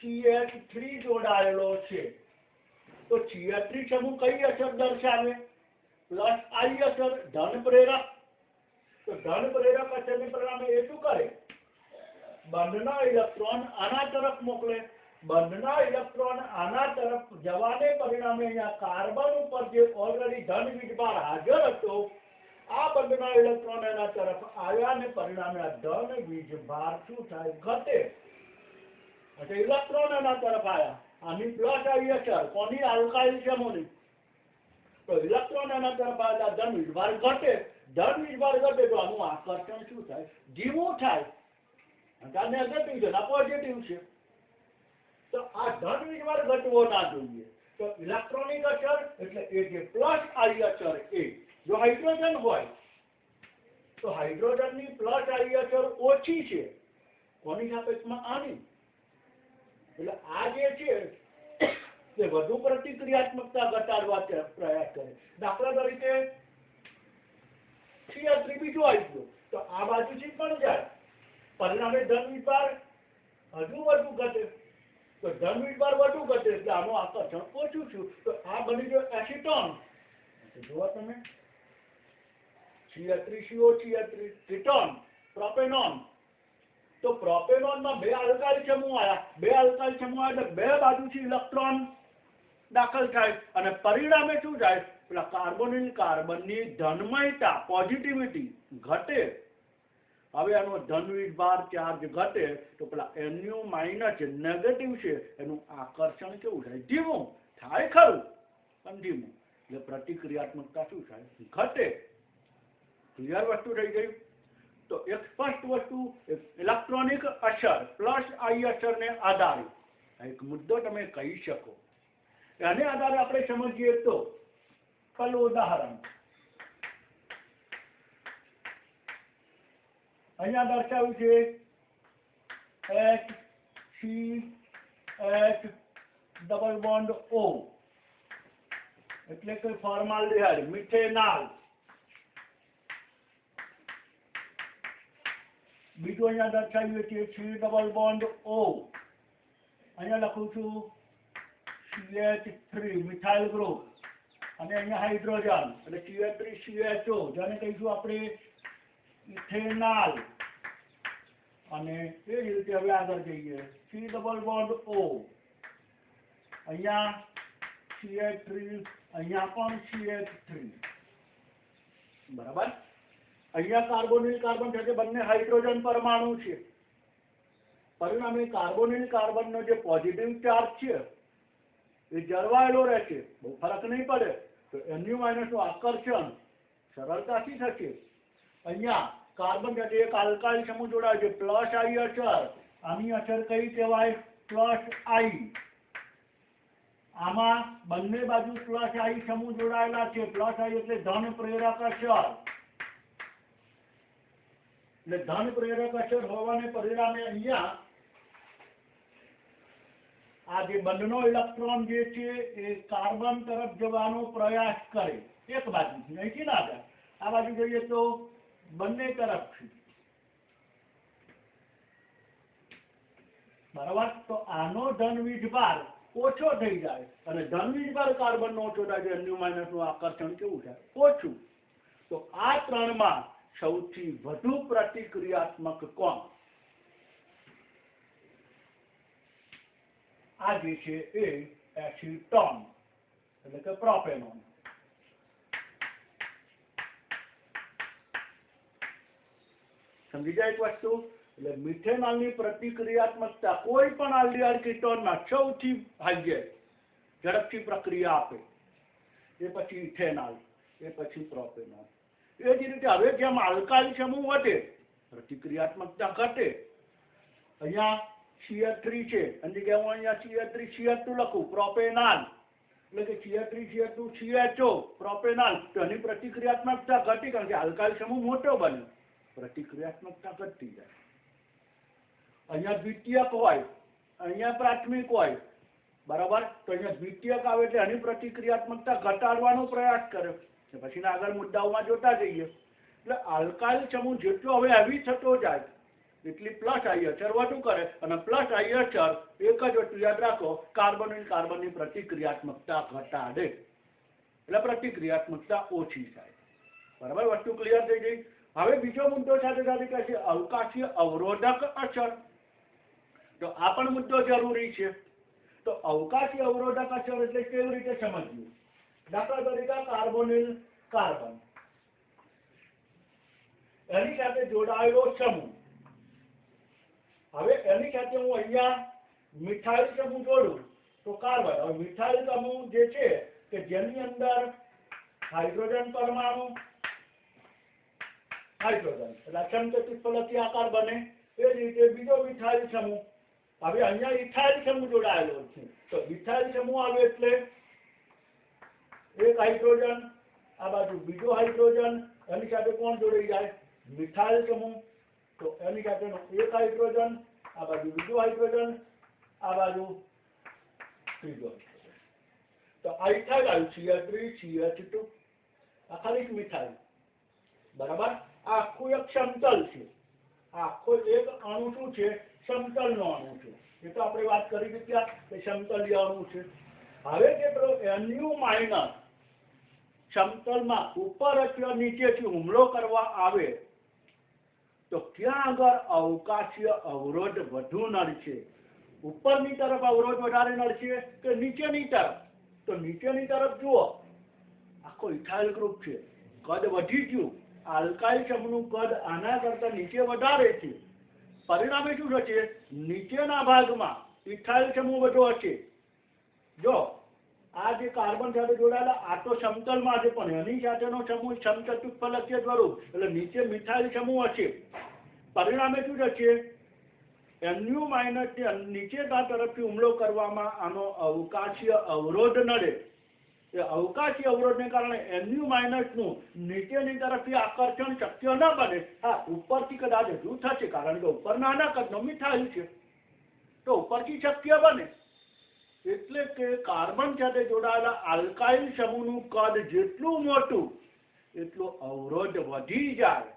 CH3 જોડાયેલો છે, તો CH3 સમૂહ કઈ અસર દર્શાવે? +I અસર, ધન પ્રેરક. તો ધન પ્રેરક અસરને પરિણામે એ શું કરે? બંધના ઇલેક્ટ્રોન આના તરફ મોકલે. બંધના ઇલેક્ટ્રોન આના તરફ જવાને પરિણામે અહીંયા કાર્બન ઉપર જે ઓલરેડી ધન વીજભાર હાજર હતો, આ બંધના ઇલેક્ટ્રોન એના તરફ આવ્યા ને પરિણામે આ ધન વીજભાર શું થાય? ઘટે. એટલે ઇલેક્ટ્રોન એના તરફ આવ્યા, આની પ્લસ આવી અસર કોની? આલ્કાઇલ સમૂહની. તો ઇલેક્ટ્રોન એના તરફ આવ્યા, ધન વીજભાર ઘટે. ધન વીજભાર ઘટે તો આનું આકર્ષણ શું થાય? ધીમું થાય. આ નેગેટિવ છે, આ પોઝિટિવ છે. તો આ ધન વીજભાર ઘટવો ના જોઈએ. તો ઇલેક્ટ્રોનિક અસર એટલે એ જે પ્લસ આઈ અસર, એ જો હાઇડ્રોજન હોય તો હાઇડ્રોજનની પ્લસ આઈ અસર ઓછી છે કોની સાપેક્ષમાં? આની. એટલે આ જે છે તે વધુ પ્રતિક્રિયાત્મકતા ઘટાડવા પ્રયાસ કરે. દાખલા તરીકે CH3 બીજો આવી ગયો તો આ બાજુથી પણ જાય, પરિણામે ધન વીજભાર હજુ વધુ ઘટે. તો ધન વીજભાર વધુ ઘટે એટલે આનું આકર્ષણ ઓછું છું. તો આ બની ગયો એસિટોન. જુઓ તમે, CH3CO CH3 કીટોન, પ્રોપેનોન. તો પ્રોપેનોનમાં બે આલ્કાઇલ સમૂહ આવ્યા, બે આલ્કાઇલ સમૂહ આવ્યા એટલે બે બાજુથી ઇલેક્ટ્રોન દાખલ થાય અને પરિણામે શું થાય? પેલા કાર્બોનિલ કાર્બનની ધનમયતા, પોઝિટિવિટી ઘટે. હવે આનો ધન વીજભાર ચાર્જ ઘટે તો પેલા NU માઇનસ નેગેટિવ છે એનું આકર્ષણ કેવું થાય? ધીમું થાય ખરું પણ ધીમું. એટલે પ્રતિક્રિયાત્મકતા શું થાય? ઘટે. ક્લિયર વસ્તુ થઈ ગઈ. તો એક સ્પષ્ટ વસ્તુ ઇલેક્ટ્રોનિક અસર પ્લસ આઈ અસરને આધારે એક મુદ્દો તમે કહી શકો. એને આધારે આપણે સમજીએ તો પેલું ઉદાહરણ અહીંયા દર્શાવ્યું છે HCH ડબલ બોન્ડ O એટલે કે ફોર્માલ્ડિહાઇડ, મિથેનોલ. બીજું અહીંયા દર્શાવ્યું છે C ડબલ બોન્ડ O. અહીંયા લખું છું CH3 મિથાઇલ ગ્રુપ અને અહીંયા હાઇડ્રોજન એટલે CH3CHO જેને કહીશું આપણે ઇથેનોલ. અને એ જ રીતે હવે આગળ જઈએ, C ડબલ બોન્ડ O, અહીંયા CH3, અહીંયા પણ CH3. બરાબર. અહીંયા કાર્બોનિલ કાર્બન છે, બંને હાઇડ્રોજન પરમાણુ છે. પરિણામે કાર્બોનિલ કાર્બનનો જે પોઝિટિવ ચાર્જ છે એ જળવાયેલો રહેશે, બહુ ફરક નહીં પડે. તો NU માઇનસ નું આકર્ષણ સરળતાથી થશે. અહીંયા કાર્બન સાથે એક આલ્કાઇલ સમૂહ જોડાય છે, પ્લસ આઈ અસર. આની અસર કઈ કહેવાય? પ્લસ આઈ. આમાં બંને બાજુ પ્લસ આઈ સમૂહ જોડાયેલા છે. પ્લસ આઈ એટલે ધન પ્રેરક અસર. એટલે ધન પ્રેરક અસર હોવાને પરિણામે અહીંયા આ જે બંધનો ઇલેક્ટ્રોન જે છે એ કાર્બન તરફ જવાનો પ્રયાસ કરે એક બાજુથી, અહીંથી ના જાય. આ બાજુ જોઈએ તો બંને તરફથી. બરાબર. તો આનો ધન વીજભાર ઓછો થઈ જાય અને ધન વીજભાર કાર્બનનો ઓછો થાય NU માઇનસ નું આકર્ષણ કેવું થાય? ઓછું. તો આ ત્રણમાં સૌથી વધુ પ્રતિક્રિયાત્મક કોણ? આ જે છે એ એસિટોન એટલે કે પ્રોપેનોન. સમજી જાય એક વસ્તુ? એટલે મિથેનોલની પ્રતિક્રિયાત્મકતા કોઈ પણ આલ્ડીહાઇડ કીટોનમાં સૌથી હાઈએસ્ટ, ઝડપથી પ્રક્રિયા આપે, એ પછી ઇથેનોલ, એ પછી પ્રોપેનોલ. એ જ રીતે હવે જેમ આલ્કાઇલ સમૂહ વધે પ્રતિક્રિયાત્મકતા ઘટે. અહીંયા CH3 છે અને જગ્યાએ હું અહીંયા CH3CH2 લખું, પ્રોપેનોલ એટલે કે CH3CH2CHO પ્રોપેનોલ. તો એની પ્રતિક્રિયાત્મકતા ઘટી કારણ કે આલ્કાઇલ સમૂહ મોટો બન્યો, પ્રતિક્રિયાત્મકતા ઘટતી જાય. અહીંયા દ્વિતીયક હોય, અહીંયા પ્રાથમિક હોય. બરાબર. તો અહીંયા દ્વિતીયક આવે એટલે એની પ્રતિક્રિયાત્મકતા ઘટાડવાનો પ્રયાસ કર્યો. પછીના આગળ મુદ્દાઓમાં જોતા જઈએ. એટલે આલ્કાઇલ સમૂહ જેટલો હવે હેવી થતો જાય એટલી પ્લસ આઈ અસર વધુ કરે અને પ્લસ આઈ અસર એક જ વસ્તુ યાદ રાખો, કાર્બોનિલ કાર્બનની પ્રતિક્રિયાત્મકતા ઘટાડે એટલે પ્રતિક્રિયાત્મકતા ઓછી થાય. બરાબર. વસ્તુ ક્લિયર થઈ ગઈ? હવે બીજો મુદ્દો સાથે સાથે કહે છે અવકાશીય અવરોધક અસર. તો આ પણ મુદ્દો જરૂરી છે. તો અવકાશીય અવરોધક અસર એટલે કેવી રીતે સમજવું? દાખલા તરીકે કાર્બોનિલ કાર્બન એની સાથે જોડાયેલો સમૂહ. હવે એની સાથે હું અહીંયા મિથાઇલ સમૂહ જોડું તો કાર્બન. હવે મિથાઇલ સમૂહ જે છે કે જેની અંદર હાઇડ્રોજન પરમાણુ હાઇડ્રોજન એટલે સમચતુષ્ફલકી આકાર બને. એ જ રીતે બીજો મિથાઇલ સમૂહ. હવે અહીંયા ઇથાઇલ સમૂહ જોડાયેલો છે. તો ઇથાઇલ સમૂહ આવે એટલે એક હાઇડ્રોજન, આ બાજુ બીજો હાઇડ્રોજન, એની સાથે કોણ જોડાઈ જાય? મિથાઇલ સમૂહ. તો એની સાથેનો એક હાઇડ્રોજન, આ બાજુ બીજો હાઇડ્રોજન, આ બાજુ ત્રીજો હાઇડ્રોજન. તો આ ઇથાઇલ આવ્યું CH3 CH2. આ ખાલી મિથાઇલ. બરાબર. આ આખું એક સમતલ છે. આ આખો એક અણુ શું છે? સમતલનો અણુ છે. એ તો આપણે વાત કરી દીધી કે સમતલીય અણુ છે. હવે જે Nu માઇનસ સમતલમાં ઉપર અથવા નીચેથી હુમલો કરવા આવે તો ક્યાં આગળ અવકાશીય અવરોધ વધુ નડશે? ઉપરની તરફ અવરોધ વધારે નડશે કે નીચેની તરફ? તો નીચેની તરફ જુઓ, આખો ઇથાઇલ ગ્રુપ છે, કદ વધી ગયું. આલ્કાઇલ સમૂહનું કદ આના કરતા નીચે વધારે છે. પરિણામે શું થશે? નીચેના ભાગમાં ઇથાઇલ સમૂહ વધુ હશે. જો આ જે કાર્બન સાથે જોડાયેલા આ તો સમતલમાં છે, પણ એની સાથેનો સમૂહ સમચતુષ્ફલકીય સ્વરૂપ એટલે નીચે મિથાઇલ સમૂહ હશે. પરિણામે શું થશે? Nu માઇનસ નીચેના તરફથી હુમલો કરવામાં આનો અવકાશીય અવરોધ નડે. એ અવકાશીય અવરોધને કારણે Nu માઇનસ નું નીચેની તરફથી આકર્ષણ શક્ય ન બને. હા, ઉપરથી કદાચ હજુ થશે, કારણ કે ઉપર નાના કદનો મિથાઇલ છે, તો ઉપરથી શક્ય બને. એટલે કે કાર્બન સાથે જોડાયેલા આલ્કાઇલ સમૂહનું કદ જેટલું મોટું એટલો અવરોધ વધી જાય,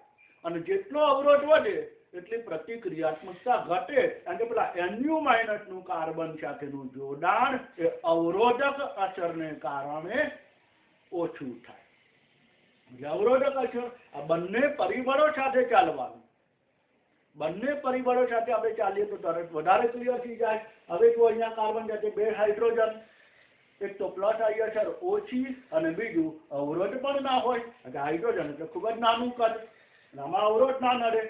અને જેટલો અવરોધ વધે એટલી પ્રતિક્રિયાત્મકતા ઘટે. કારણ કે પેલા Nu માઇનસ નું કાર્બન સાથેનું જોડાણ એ અવરોધક અસરને કારણે ઓછું થાય. એટલે અવરોધક અસર આ બંને પરિબળો સાથે ચાલવાનું. બંને પરિબળો સાથે આપણે ચાલીએ તો તરત વધારે ક્લિયર થઈ જાય. હવે જો અહીંયા કાર્બન સાથે બે હાઇડ્રોજન, એક તો પ્લસ આઈ અસર ઓછી અને બીજું અવરોધ પણ ના હોય. એટલે હાઇડ્રોજન એટલે ખૂબ જ નાનું કદ, આમાં અવરોધ ના નડે.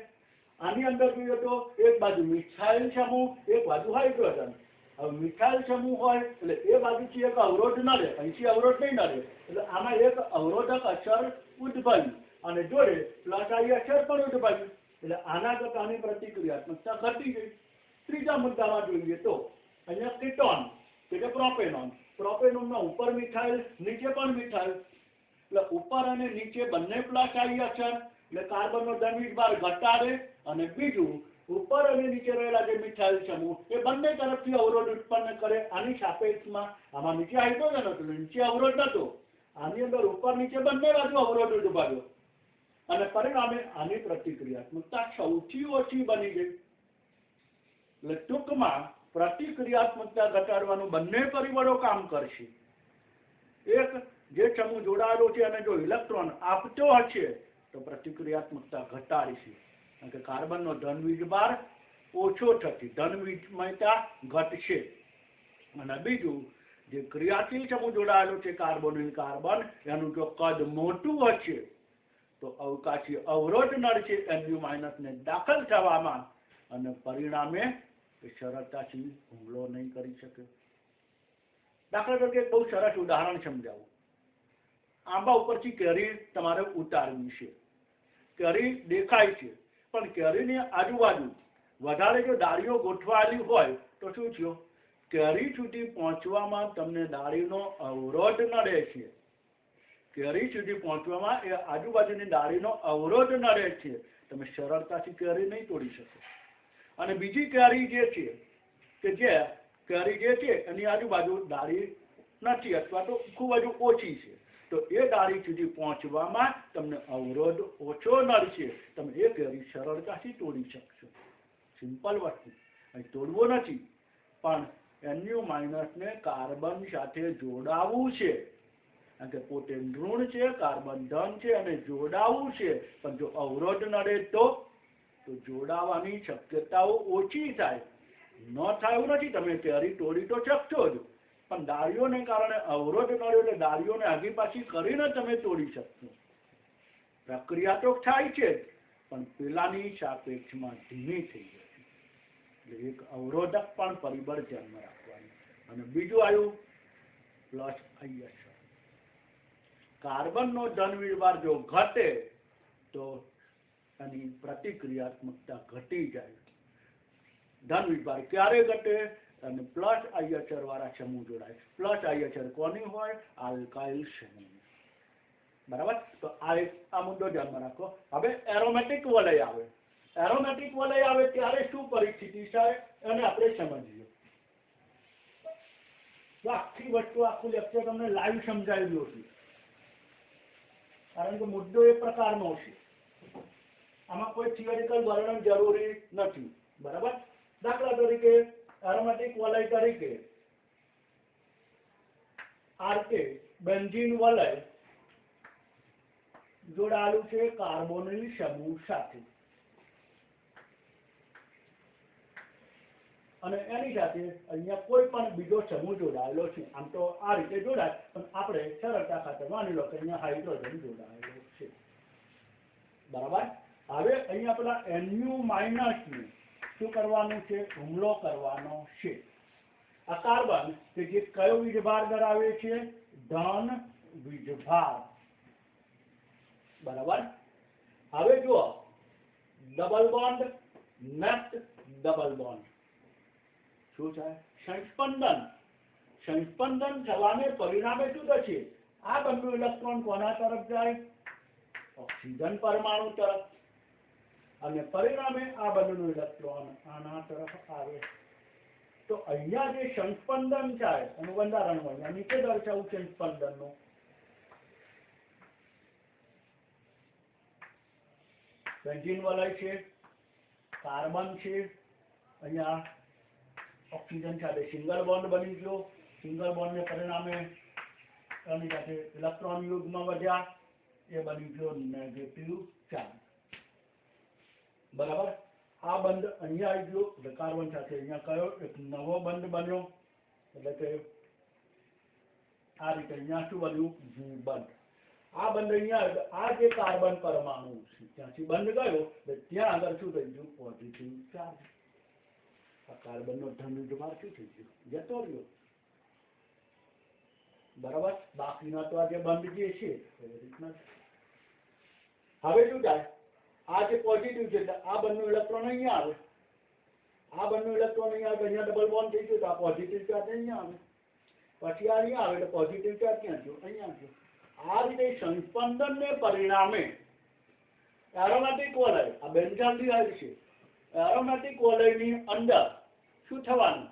આની અંદર જોઈએ તો એક બાજુ મિથાઇલ સમૂહ, એક બાજુ હાઇડ્રોજન. હવે મિથાઇલ સમૂહ હોય એટલે એ બાજુથી એક અવરોધ નડે, અહીંથી અવરોધ નહીં નડે. એટલે આમાં એક અવરોધક અસર ઉદ્ભવી અને જોડે પ્લસ આઈ અસર પણ ઉદ્ભવી. એટલે આના કરતા આની પ્રતિક્રિયાત્મકતા ઘટી ગઈ. ત્રીજા મુદ્દામાં જોઈએ તો અહીંયા કીટોન કે પ્રોપેનોન. પ્રોપેનોનમાં ઉપર મિથાઇલ, નીચે પણ મિથાઇલ. એટલે ઉપર અને નીચે બંને પ્લસ આઈ અસર એટલે કાર્બનનો ધન ભાર ઘટાડે, અને બીજું ઉપર અને નીચે રહેલા જે મિથાઇલ સમૂહ એ બંને તરફથી અવરોધ ઉત્પન્ન કરે. આની સાપેક્ષમાં આમાં નીચે હાઇડ્રોજન હતું, નીચે અવરોધ નતો. આની અંદર ઉપર નીચે બંને બાજુ અવરોધ ઉદ્ભવ્યો, અને પરિણામે આની પ્રતિક્રિયાત્મકતા સૌથી ઓછી બની ગઈ. એટલે ટૂંકમાં પ્રતિક્રિયાત્મકતા ઘટાડવાનું બંને પરિબળો કામ કરશે. એક જે સમૂહ જોડાયેલો છે અને જો ઇલેક્ટ્રોન આપતો હશે તો પ્રતિક્રિયાત્મકતા ઘટાડશે, કારણ કે કાર્બનનો ધન વીજભાર ઓછો થશે, ધન વીજમયતા ઘટશે. અને બીજું જે ક્રિયાશીલ સમૂહ જોડાયેલો છે કાર્બોનિલ કાર્બન, એનું જો કદ મોટું હશે તો અવકાશી અવરોધ નડશે Nu માઇનસ ને દાખલ થવામાં, અને પરિણામે એ સરળતાથી હુમલો નહીં કરી શકે. દાખલા તરીકે એક બહુ સરસ ઉદાહરણ સમજાવું. આંબા ઉપરથી કેરી તમારે ઉતારવી છે. કેરી દેખાય છે, પણ કેરીની આજુબાજુ વધારે જો ડાળીઓ ગોઠવાયેલી હોય તો શું થયું? કેરી સુધી પહોંચવામાં તમને ડાળીનો અવરોધ નડે છે. કેરી સુધી પહોંચવામાં એ આજુબાજુની ડાળીનો અવરોધ નડે છે. તમે સરળતાથી કેરી નહીં તોડી શકો. અને બીજી કેરી જે છે કે જે કેરી જે છે એની આજુબાજુ ડાળી નથી અથવા તો ખૂબ જ ઓછી છે, તો એ ડાળી સુધી પહોંચવામાં તમને અવરોધ ઓછો નડશે. તમે એ કેરી સરળતાથી તોડી શકશો. સિમ્પલ વસ્તુ, અહીં તોડવો નથી, પણ Nu માઇનસ ને કાર્બન સાથે જોડાવવું છે. કારણ કે પોતે ઋણ છે, કાર્બન ધન છે અને જોડાવું છે, પણ જો અવરોધ નડે તો જોડાવાની શક્યતાઓ ઓછી થાય. ન થાય એવું નથી, તમે કેરી તોડી તો શકશો જ, પણ ડાળીઓને કારણે અવરોધ નડ્યો એટલે ડાળીઓને આગી પાછી કરીને તમે તોડી શકશો. પ્રક્રિયા તો થાય છે પણ પેલાની સાપેક્ષમાં ધીમી થઈ જશે. એટલે એક અવરોધક પણ પરિબળ ધ્યાનમાં રાખવાનું. અને બીજું આવ્યું પ્લસ ISR. કાર્બનનો ધન વીજભાર જો ઘટે તો એની પ્રતિક્રિયાત્મકતા ઘટી જાય. ધન વીજભાર ક્યારે ઘટે? અને પ્લસ ISR વાળા સમૂહ જોડાય. પ્લસ ISR કોની હોય? આલ્કાઇલ સમૂહ. બરાબર? તો આ મુદ્દો ધ્યાનમાં રાખો. હવે એરોમેટિક વલય આવે. એરોમેટિક વલય આવે ત્યારે શું પરિસ્થિતિ થાય એને આપણે સમજીએ. તો આખી વસ્તુ આખું લેક્ચર તમને લાઈવ સમજાવી દઉં છું, કારણ કે મુદ્દો એ પ્રકારનો છે. આમાં કોઈ થિયરિકલ વર્ણન જરૂરી નથી. બરાબર? દાખલા તરીકે એરોમેટિક વલય તરીકે RK બેન્ઝીન વલય જોડાયેલું છે કાર્બોનિલ સમૂહ સાથે અને એની સાથે અહીંયા કોઈ પણ બીજો સમૂહ જોડાયેલો છે. આમ તો આ રીતે જોડાય, પણ આપણે સરળતા ખાતર માની લો કે અહીંયા હાઇડ્રોજન જોડાયેલો છે. બરાબર? હવે અહીંયા પેલા Nu માઇનસ ને શું કરવાનું છે? હુમલો કરવાનો છે. આ કાર્બન કે જે કયો વીજભાર ધરાવે છે? ધન વીજભાર. બરાબર? હવે જુઓ, double bond next double bond શું થાય? સંસ્પંદન. સંસ્પંદન થવાને પરિણામે શું થશે? આ બંને ઇલેક્ટ્રોન કોના તરફ જાય? ઓક્સિજન પરમાણુ તરફ. અને પરિણામે આ બંનેનું ઇલેક્ટ્રોન આના તરફ આવે. તો અહીંયા જે સંસ્પંદન થાય એનું બંધારણ હોય, નીચે દર્શાવું સંસ્પંદનનું. બેન્ઝીન વલય છે, કાર્બન છે, અહીંયા ઓક્સિજન સાથે સિંગલ બોન્ડ બની ગયો. સિંગલ બોન્ડને પરિણામે એની સાથે ઇલેક્ટ્રોન યુગ્મ વધ્યા, એ બની ગયો નેગેટિવ ચાર્જ. બરાબર? આ બંધ અહીંયા આવી ગયો એટલે કાર્બન સાથે અહીંયા કયો એક નવો બંધ બન્યો, એટલે કે આ રીતે અહીંયા શું બન્યું? બંધ. આ બંધ અહીંયા આ જે કાર્બન પરમાણુ છે ત્યાંથી બંધ ગયો એટલે ત્યાં આગળ શું થઈ ગયું? Positive charge. આ કાર્બનનો ધન વીજભાર શું થઈ ગયો? જતો રહ્યો. બરાબર? બાકીના તો આ જે બંધ જે છે એવી રીતના. હવે શું થાય? આ જે પોઝિટિવ છે એટલે આ બંને ઇલેક્ટ્રોન અહીંયા આવે. આ બંને ઇલેક્ટ્રોન અહીંયા આવે, અહીંયા ડબલ બોન્ડ થઈ ગયું તો આ પોઝિટિવ ચાર્જ અહીંયા આવે. પછી આ અહીંયા આવે એટલે પોઝિટિવ ચાર્જ ક્યાં ગયો? અહીંયા ગયો. આ રીતે સંસ્પંદનને પરિણામે એરોમેટિક વલય, આ બેન્ઝાલ્ડિહાઇડ છે, એરોમેટિક વલયની અંદર શું થવાનું?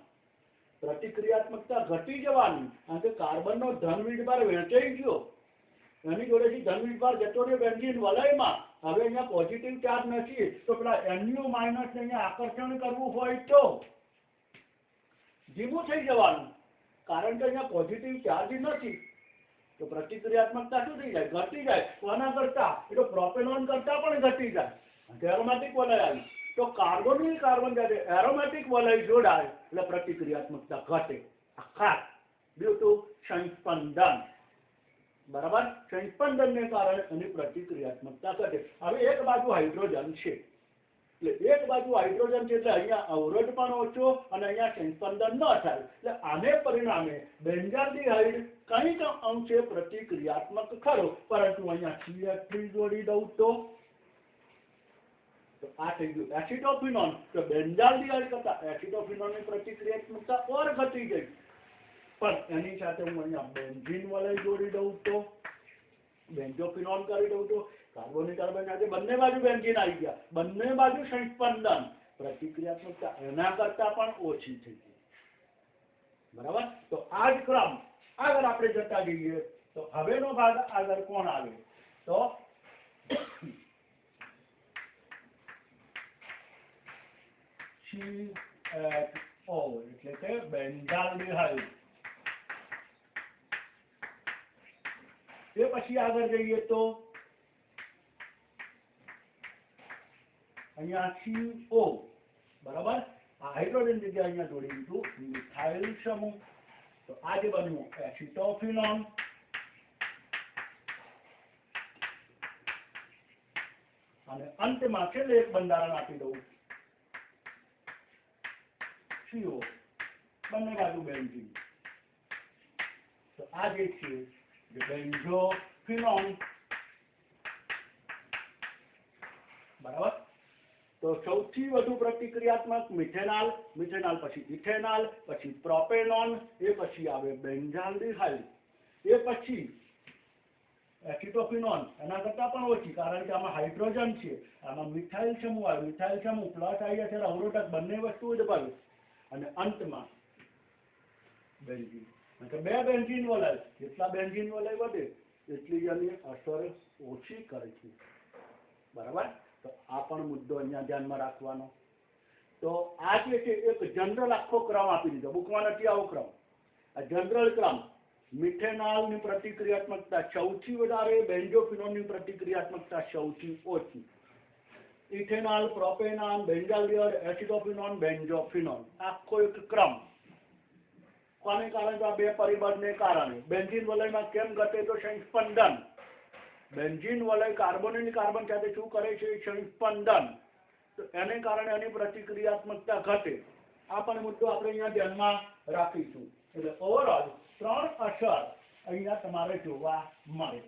પ્રતિક્રિયાત્મકતા ઘટી જવાની. કારણ કે કાર્બનનો ધન વીજભાર વહેંચાઈ ગયો, એની જોડેથી ધન વીજભાર જતો રહ્યો બેન્ઝીન વલયમાં. હવે અહીંયા પોઝિટિવ ચાર્જ નથી, તો પેલા Nu માઇનસ ને અહીંયા આકર્ષણ કરવું હોય તો ધીમું થઈ જવાનું, કારણ કે અહીંયા પોઝિટિવ ચાર્જ નથી. તો પ્રતિક્રિયાત્મકતા શું થઈ જાય? ઘટી જાય. કોના કરતા? એટલે પ્રોપેનોન કરતા પણ ઘટી જાય. એરોમેટિક વલય આવી તો કાર્બોનિલ કાર્બન સાથે એરોમેટિક વલય જોડાય એટલે પ્રતિક્રિયાત્મકતા ઘટે. ખાસ ડ્યુ ટુ સંસ્પંદન. બરાબર? સંસ્પંદનને કારણે એની પ્રતિક્રિયાત્મકતા ઘટે. હવે એક બાજુ હાઇડ્રોજન છે, એટલે એક બાજુ હાઇડ્રોજન છે એટલે અહીંયા અવરોધ પણ ઓછો અને અહીંયા સંસ્પંદન ન થાય. એટલે આને પરિણામે બેન્ઝાલ્ડિહાઇડ કંઈક અંશે પ્રતિક્રિયાત્મક ખરો, પરંતુ અહીંયા CH3 જોડી દઉં તો આ થઈ ગયું એસિટોફિનોન. તો બેન્ઝાલ્ડિહાઇડ કરતા એસિટોફિનોનની પ્રતિક્રિયાત્મકતા ઓર ઘટી ગઈ. પણ એની સાથે હું અહીંયા બેન્ઝીન વલય જોડી દઉં તો, બેન્ઝોફિનોન કરી દઉં તો કાર્બોનિક કાર્બન સાથે બંને બાજુ બેન્ઝીન આવી ગયા, બંને બાજુ સંસ્પંદન, પ્રતિક્રિયાત્મકતા એના કરતા પણ ઓછી થઈ ગઈ. બરાબર? તો આ જ ક્રમ આગળ આપણે જતા જઈએ તો હવેનો ભાગ આગળ કોણ આવે? તો CHO એટલે કે બેન્ઝાલ્ડિહાઇડ. એ પછી આગળ જઈએ તો અહીંયા CO બરાબર, આ હાઇડ્રોજન જગ્યાએ અહીંયા જોડી દીધું મિથાઇલ સમૂહ, તો આ જે બન્યું એસિટોફિનોન, અને અંતમાં છેલ્લે એક બંધારણ આપી દઉં CO, બંને બાજુ બેન્ઝીન, તો આ જે છે બેન્ઝોફિનોન બરાબર. તો સૌથી વધુ પ્રતિક્રિયાત્મક મિથેનોલ, મિથેનોલ પછી ઇથેનોલ, પછી પ્રોપેનોન, એ પછી આવે બેન્ઝાલ્ડિહાઇડ, એ પછી એસિટોફિનોન, એના કરતાં પણ ઓછી કારણ કે આમાં હાઇડ્રોજન છે, આમાં મિથાઇલ સમૂહ આવે, મિથાઇલ સમૂહ પ્લસ આઈએસએલ અવરોધક બંને વસ્તુઓ દબાવી, અને અંતમાં બેન્ઝીન. એટલે બે બેન્ઝીન વલય, જેટલા બેન્ઝીન વલય વધે એટલી એની અસર ઓછી કરે છે બરાબર. તો આ પણ મુદ્દો અહીંયા ધ્યાનમાં રાખવાનો. તો આ જે છે એક જનરલ આખો ક્રમ આપી દીધો, બુકમાં નથી આવો ક્રમ, આ જનરલ ક્રમ. મિથેનોલની પ્રતિક્રિયાત્મકતા સૌથી વધારે, બેન્ઝોફિનોનની પ્રતિક્રિયાત્મકતા સૌથી ઓછી, ઇથેનોલ, પ્રોપેનોન, બેન્ઝાલ્ડિહાઇડ, એસિટોફિનોન, બેન્ઝોફિનોન, આખો એક ક્રમ. કોને કારણે? તો આ બે પરિબળને કારણે. બેન્ઝીન વલયમાં કેમ ઘટે? તો સંસ્પંદન. બેન્ઝીન વલય કાર્બોનિલ કાર્બન સાથે શું કરે છે? સંસ્પંદન. તો એને કારણે એની પ્રતિક્રિયાત્મકતા ઘટે. આ પણ મુદ્દો આપણે અહીંયા ધ્યાનમાં રાખીશું. એટલે ઓવરઓલ 3 અસર અહીંયા તમારે જોવા મળે.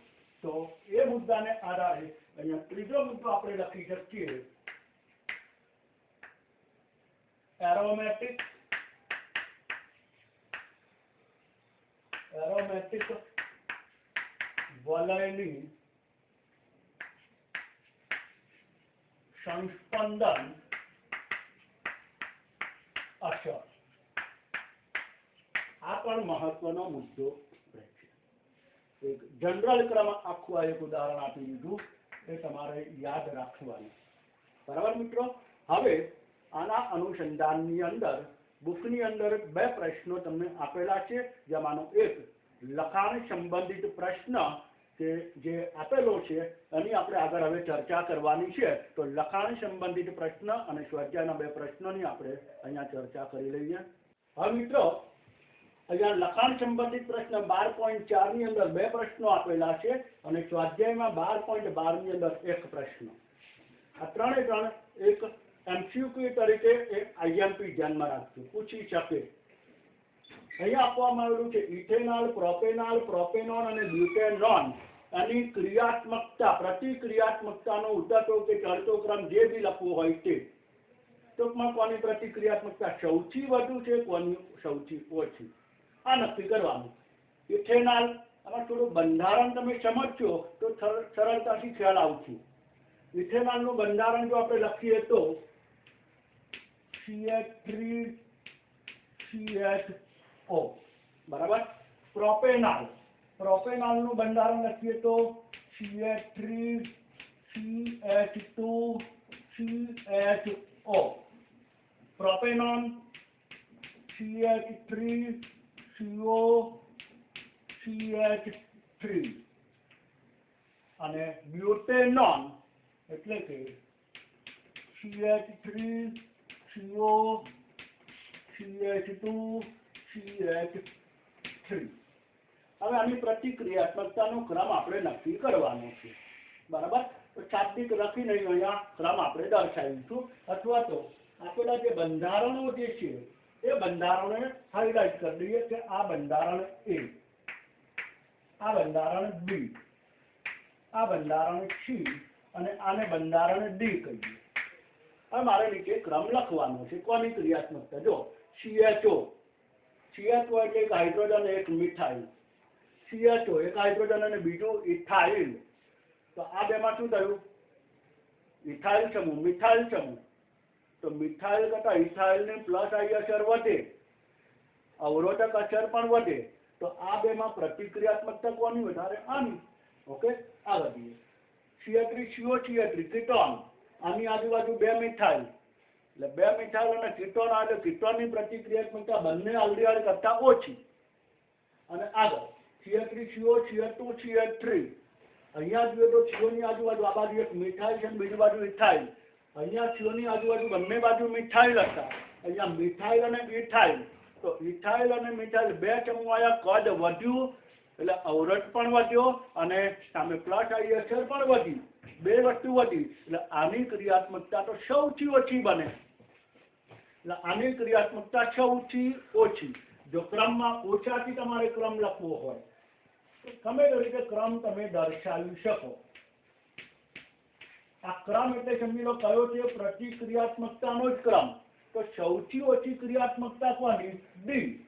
તો એ મુદ્દાને આધારે અહીંયા ત્રીજો મુદ્દો આપણે લખી શકીએ એરોમેટિક વલયની સંસ્પંદન અસર. આ પણ મહત્વનો મુદ્દો રહે છે. એક જનરલ ક્રમ આખું એક ઉદાહરણ આપી દીધું, એ તમારે યાદ રાખવાનું બરાબર મિત્રો. હવે આના અનુસંધાનની અંદર બુકની અંદર 2 પ્રશ્નો તમને આપેલા છે, જેમાંનો એક લખાણ સંબંધિત પ્રશ્ન કે જે આપેલો છે એની આપણે આગળ હવે ચર્ચા કરવાની છે. તો લખાણ સંબંધિત પ્રશ્ન અને સ્વાધ્યાયના 2 પ્રશ્નોની આપણે અહીંયા ચર્ચા કરી લઈએ. હવે મિત્રો અહીંયા લખાણ સંબંધિત પ્રશ્ન 12.4 ની અંદર 2 પ્રશ્નો આપેલા છે, અને સ્વાધ્યાયમાં 12.12 ની અંદર 1 પ્રશ્ન. આ ત્રણે ત્રણ એક MCQ તરીકે એક IMP ધ્યાનમાં રાખજો, પૂછી શકે. અહીંયા આપવામાં આવેલું છે ઇથેનોલ, પ્રોપેનોલ, પ્રોપેનોન અને બ્યુટેનોન, એની ક્રિયાત્મકતા, પ્રતિક્રિયાત્મકતાનો ઉતરતો કે ચડતો ક્રમ જે બી લખવો હોય તે. ટૂંકમાં કોની પ્રતિક્રિયાત્મકતા સૌથી વધુ છે, કોની સૌથી ઓછી, આ નક્કી કરવાનું. ઇથેનોલ, આમાં થોડું બંધારણ તમે સમજશો તો સરળતાથી ખ્યાલ આવશે. ઇથેનોલનું બંધારણ જો આપણે લખીએ તો CH3CHO બરાબર. પ્રોપેનોલનું બંધારણ લખીએ તો CH3CH2CHO. Propanone CH3COCH3. અને બ્યુટેનોન એટલે કે CH3COCH2CH3. હવે આની પ્રતિક્રિયાત્મકતાનો ક્રમ આપણે નક્કી કરવાનો છે બરાબર. તો શાબ્દિક લખીને અહીંયા ક્રમ આપણે દર્શાવીશું, અથવા તો આપેલા જે બંધારણો જે છે એ બંધારણોને હાઇલાઇટ કરી દઈએ કે આ બંધારણ A, આ બંધારણ B, આ બંધારણ C અને આને બંધારણ D કહીએ. હવે મારે નીચે ક્રમ લખવાનો છે. કોની ક્રિયાત્મકતા? જો CHO એટલે એક હાઇડ્રોજન એક મિથાઇલ, CHO એક હાઇડ્રોજન અને બીજું ઇથાઇલ. તો આ બેમાં શું થયું? ઇથાઇલ સમૂહ, મિથાઇલ સમૂહ. તો મિથાઇલ કરતા ઇથાઇલની પ્લસ આઈ અસર વધે, અવરોધક અસર પણ વધે. તો આ બેમાં પ્રતિક્રિયાત્મકતા કોની વધારે? આની. ઓકે, આ વધીએ. CH3COCH3 કીટોન, આની આજુબાજુ 2 મિથાઇલ, એટલે 2 મિથાઇલ અને કીટોન આવે, કીટોનની પ્રતિક્રિયાત્મકતા બંને આલ્ડીહાઇડ કરતા ઓછી. અને આગળ CO3 CO CO2 CO3 અહીંયા જોઈએ તો CO ની આજુબાજુ આ બાજુ એક મિથાઇલ છે અને બીજી બાજુ ઇથાઇલ અહીંયા CO ની આજુબાજુ બંને બાજુ મિથાઇલ હતા અહીંયા મિથાઇલ અને ઇથાઇલ તો ઇથાઇલ અને મિથાઇલ બે ચમુ આયા કદ વધ્યું એટલે અવરોધ પણ વધ્યો અને સામે પ્લસ આવી અસર પણ વધી બે વસ્તુ વધી એટલે આની ક્રિયાત્મકતા તો સૌથી ઓછી બને એટલે આની ક્રિયાત્મકતા સૌથી ઓછી જો ક્રમમાં ઓછાથી તમારે ક્રમ લખવો હોય તો ગમે તે રીતે ક્રમ તમે દર્શાવી શકો આ ક્રમ એટલે સમજી લો કયો છે પ્રતિક્રિયાત્મકતાનો જ ક્રમ તો સૌથી ઓછી ક્રિયાત્મકતા કોની ડી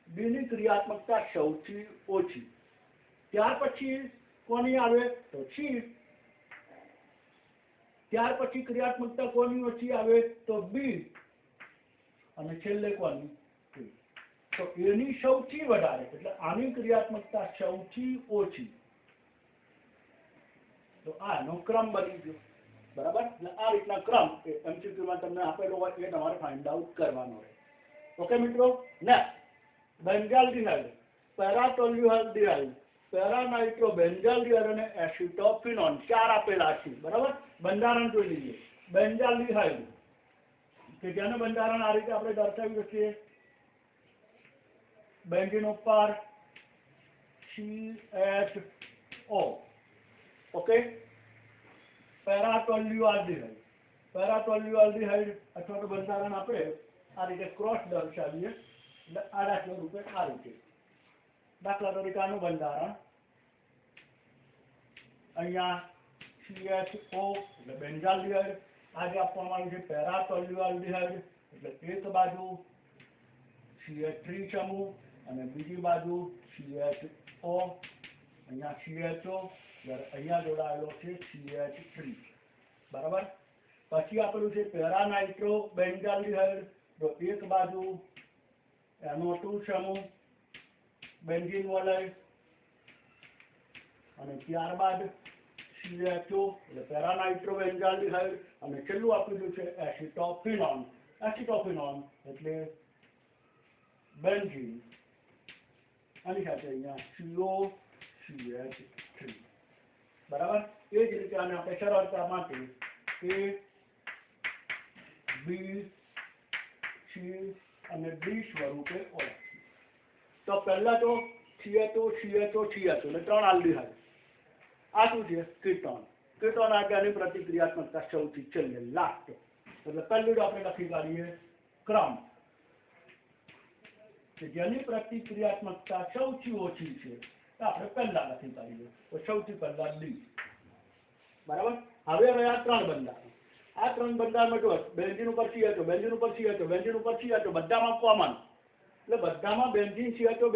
ડી ની ક્રિયાત્મકતા સૌથી ઓછી ત્યાર પછી કોની આવે તો સી ત્યાર પછી ક્રિયાત્મકતા કોની ઓછી આવે તો બી અને છેલ્લે કોની સી તો એની સૌથી વધારે એટલે આની ક્રિયાત્મકતા સૌથી ઓછી તો આનો ક્રમ બની ગયો બરાબર એટલે આ રીતના ક્રમ MCQ માં તમને આપેલો હોય એ તમારે ફાઇન્ડ આઉટ કરવાનો રહે ઓકે મિત્રો નેક્સ્ટ બેન્ઝાલ્ડિહાઇડ પેરાટોલ્યુહાઇડ પેરાનાઇટ્રોબેન્ઝાલ્ડિહાઇડ અને એસિટોફિનોન ચાર આપેલા છે બરાબર બંધારણ જોઈ લઈએ બેન્ઝાલ્ડિહાઇડ કે જેનું બંધારણ આ રીતે આપણે દર્શાવી શકીએ બેન્ઝીન ઉપર CHO ઓકે પેરાટોલ્યુઆલ્ડિહાઇડ અથવા તો બંધારણ આપણે આ રીતે ક્રોસ દર્શાવીએ એટલે આ દાખલા રૂપે આ રીતે દાખલા તરીકે આનું બંધારણ અહીંયા CHO એટલે બેન્ઝાલ્ડિહાઇડ આજે આપવામાં આવ્યું છે પેરાટોલ્યુઆલ્ડિહાઇડ એટલે એક બાજુ CH3 સમૂહ અને બીજી બાજુ CHO અહીંયા CHO અહીંયા જોડાયેલો છે CH3 બરાબર પછી આપેલું છે પેરાનાઇટ્રો બેન્ઝાલ્ડિહાઇડ તો એક બાજુ NO2 સમૂહ બેન્ઝીન વલય અને ત્યારબાદ CHO એટલે પેરાનાઇટ્રો બેન્ઝાલ્ડિહાઇડ અને છેલ્લું આપેલું છે એસિટોફિનોન એટલે બેન્ઝીન આની સાથે અહીંયા COCH3 બરાબર એ જ રીતે આને આપણે સરળતા માટે A B C અને D સ્વરૂપે ઓળખીએ તો પહેલા તો CHO એટલે ત્રણ આલ્ડિહાઇડ આ શું છે કીટોન આગળની પ્રતિક્રિયાત્મકતા સૌથી છેલ્લે લાસ્ટ એટલે પહેલું જ આપણે લખી કાઢીએ ક્રમ કે જેની પ્રતિક્રિયાત્મકતા સૌથી ઓછી છે તો આપણે પહેલા લખી કાઢીએ તો સૌથી પહેલા ડી બરાબર હવે રહ્યા ત્રણ બંધારણ આ ત્રણ બંધારણમાં જો બેન્ઝીન ઉપર CHO બધામાં કોમન એટલે બધામાં બેન્ઝીન CHO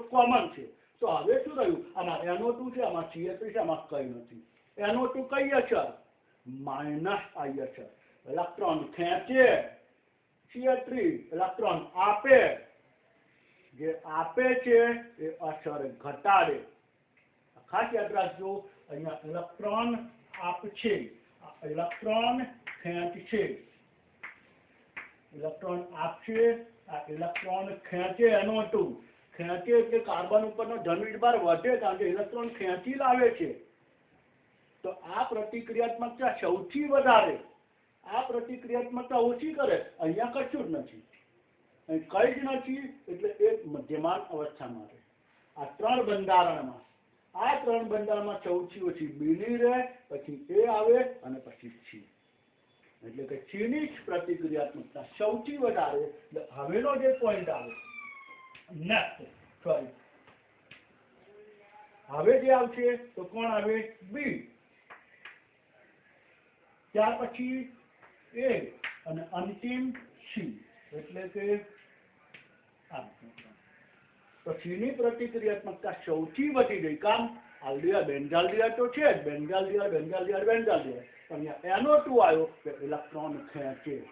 કોમન છે તો હવે શું રહ્યું આમાં NO2 છે આમાં CH3 છે આમાં કઈ નથી NO2 કઈ અસર માઇનસ આઈ અસર ઇલેક્ટ્રોન ખેંચે CH3 ઇલેક્ટ્રોન આપે જે આપે છે એ અસર ઘટાડે ખાસ યાદ રાખજો અહીંયા ઇલેક્ટ્રોન આપશે ઇલેક્ટ્રોન ખેંચશે ઇલેક્ટ્રોન આપશે આ ઇલેક્ટ્રોન ખેંચે NO2 ખેંચે એટલે કાર્બન ઉપરનો ધનવીરભાર વધે કારણ કે ઇલેક્ટ્રોન ખેંચી લાવે છે તો આ પ્રતિક્રિયાત્મકતા સૌથી વધારે આ પ્રતિક્રિયાત્મકતા ઓછી કરે અહીંયા કશું જ નથી અહીં કઈ જ નથી એટલે એ મધ્યમાન અવસ્થામાં રહે આ ત્રણ બંધારણમાં સૌથી ઓછી બીની રહે પછી એ આવે અને પછી સી એટલે કે ચીની જ પ્રતિક્રિયાત્મકતા સૌથી વધારે એટલે હવેનો જે પોઈન્ટ આવે હવે જે આવશે તો કોણ આવે બી ત્યાર પછી એ અને અંતિમ સી એટલે કે તો સીની પ્રતિક્રિયાત્મકતા સૌથી વધી ગઈ કામ આલ્ડિહાઇડ બેન્ઝાલ્ડિહાઇડ તો છે જ બેન્ઝાલ્ડિહાઇડ અહીંયા NO2 આવ્યો તો ઇલેક્ટ્રોન ખેંચે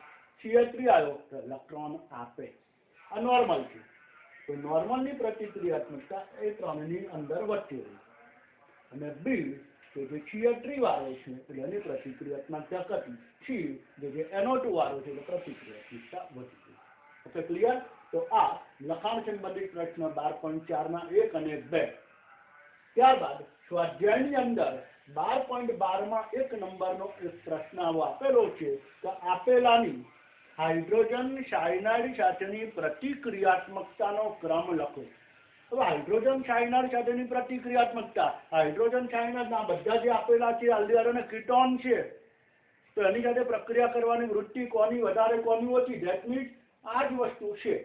CH3 આવ્યો તો ઇલેક્ટ્રોન આપે આ નોર્મલ છે તો નોર્મલની પ્રતિક્રિયાત્મકતા એ ત્રણની અંદર વધતી રહી અને બી કે જે CH3 વાળો છે એટલે એની પ્રતિક્રિયાત્મકતા ઘટી સી જે NO2 વાળો છે એટલે પ્રતિક્રિયાત્મકતા વધી ગઈ ઓકે ક્લિયર तो आ लखाण संबंधित प्रश्न 12.4 1 અને 2। ત્યારબાદ સ્વાધ્યાયની અંદર 12.12 એક નંબરનો એક પ્રશ્ન આવો આપેલો છે કે આપેલાની હાઇડ્રોજન સાયનાઇડ સાથેની પ્રતિક્રિયાત્મકતાનો ક્રમ લખો। હવે હાઇડ્રોજન સાયનાઇડ સાથેની પ્રતિક્રિયાત્મકતા, હાઇડ્રોજન સાયનાઇડના બધા જે આપેલા છે આલ્ડીહાઇડ અને કીટોન છે, તો એની સાથે પ્રક્રિયા કરવાની વૃત્તિ કોની વધારે કોની ઓછી, ધેટ મીન્સ આ જ વસ્તુ છે,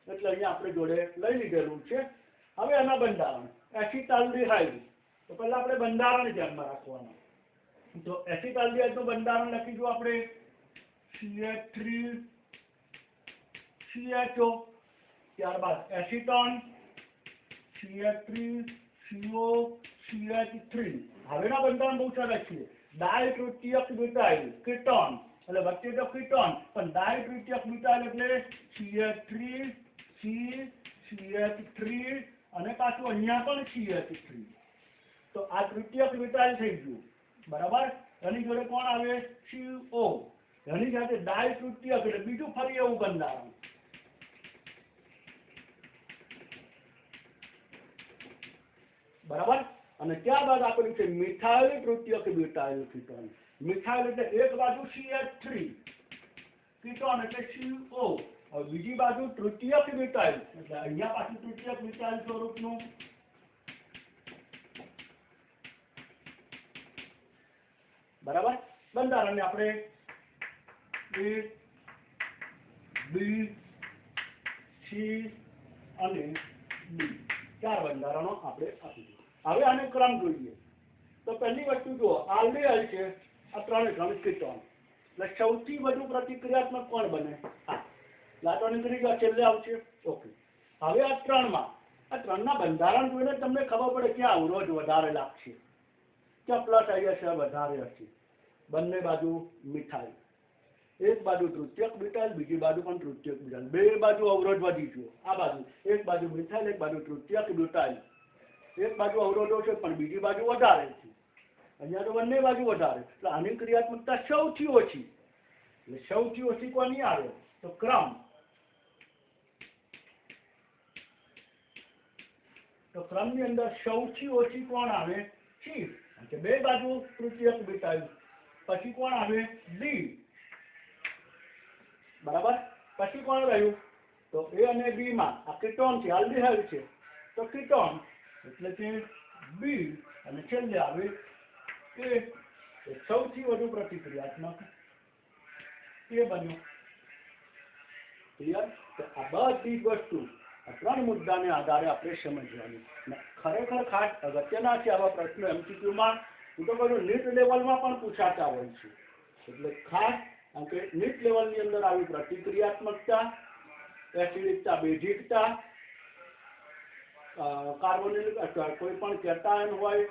એટલે અહીંયા આપણે જોડે લઈ લીધેલું છે। હવે એના બંધારણ એસિટાલ્ડીહાઇડ, તો પહેલા આપણે બંધારણ ધ્યાનમાં રાખવાનું। તો એસિટાલ્ડીહાઇડનું બંધારણ લખીશું આપણે CH3CHO, ત્યારબાદ એસિટોન CH3COCH3। હવેના બંધારણ બહુ સરસ છે। ડાયતૃતીયક બ્યુટાઇલ કીટોન એટલે વચ્ચે તો કીટોન પણ ડાયતૃતીયક બ્યુટાઇલ એટલે CH3CH3 અને પાછું અહીંયા પણ CH3, તો આ તૃતીયક બ્યુટાઇલ થઈ ગયું બરાબર। એની જોડે કોણ આવે CO, એની સાથે ડાયતૃતીયક એટલે બીજું ફરી એવું બંધારણ બરાબર। અને ત્યારબાદ આપેલું છે મિથાઇલ તૃતીયક બ્યુટાઇલ કીટોન। મિથાઇલ એટલે એક બાજુ CH3 કીટોન એટલે CO, और बीजी बाजू तृतीयक ब्यूटाइल એટલે અહીંયા પાછું તૃતીયક બ્યુટાઇલ સ્વરૂપનું બરાબર। બંધારણને આપણે A, B, C અને D ચાર બંધારણો આપણે આપીશું। હવે આને ક્રમ જોઈએ તો પહેલી વસ્તુ જુઓ, આલ્ડીહાઇડ છે, આ ત્રણ કીટોન, એટલે સૌથી વધુ પ્રતિક્રિયાત્મક કોણ બને? હા, લાટો નીકળી ગયો, છેલ્લે આવશે। ઓકે, હવે આ ત્રણના બંધારણ જોઈને તમને ખબર પડે ક્યાં અવરોધ વધારે લાગશે, ક્યાં પ્લસ આવી હશે વધારે હશે। બંને બાજુ મિથાઇલ, એક બાજુ તૃતીયક બ્યુટાઇલ, બીજી બાજુ પણ તૃતીયક બ્યુટાઇલ, બે બાજુ અવરોધ વધી ગયો। આ બાજુ એક બાજુ મિથાઇલ, એક બાજુ તૃતીયક બ્યુટાઇલ, એક બાજુ અવરોધો છે પણ બીજી બાજુ વધારે છે, અહીંયા તો બંને બાજુ વધારે, એટલે આની ક્રિયાત્મકતા સૌથી ઓછી। એટલે સૌથી ઓછી કોની આવે તો ક્રમ, તો ક્રમની અંદર સૌથી ઓછી કોણ આવે? સી, કે બે બાજુ તૃતીયક બ્યુટાઇલ, પછી કોણ આવે? ડી બરાબર। પછી કોણ રહ્યું તો એ અને બી માં આ કીટોન છે, આલ્ડીહાઇડ છે, તો કીટોન એટલે કે બી અને છેલ્લે આવે એ, સૌથી વધુ પ્રતિક્રિયાત્મક એ બન્યું। ક્લિયર? તો આ બધી વસ્તુ આ ત્રણ મુદ્દાને આધારે આપણે સમજવાનું। ખરેખર ખાસ અગત્યના છે આવા પ્રશ્નો એમસીક્યુમાં, હું તો કહું નીટ લેવલમાં પણ પૂછાતા હોય છે, એટલે ખાસ કારણ કે નીટ લેવલની અંદર આવી પ્રતિક્રિયાત્મકતા, એસિડિકતા, બેઝિકતા, કાર્બોનિલ કોઈ પણ કેટાયન હોય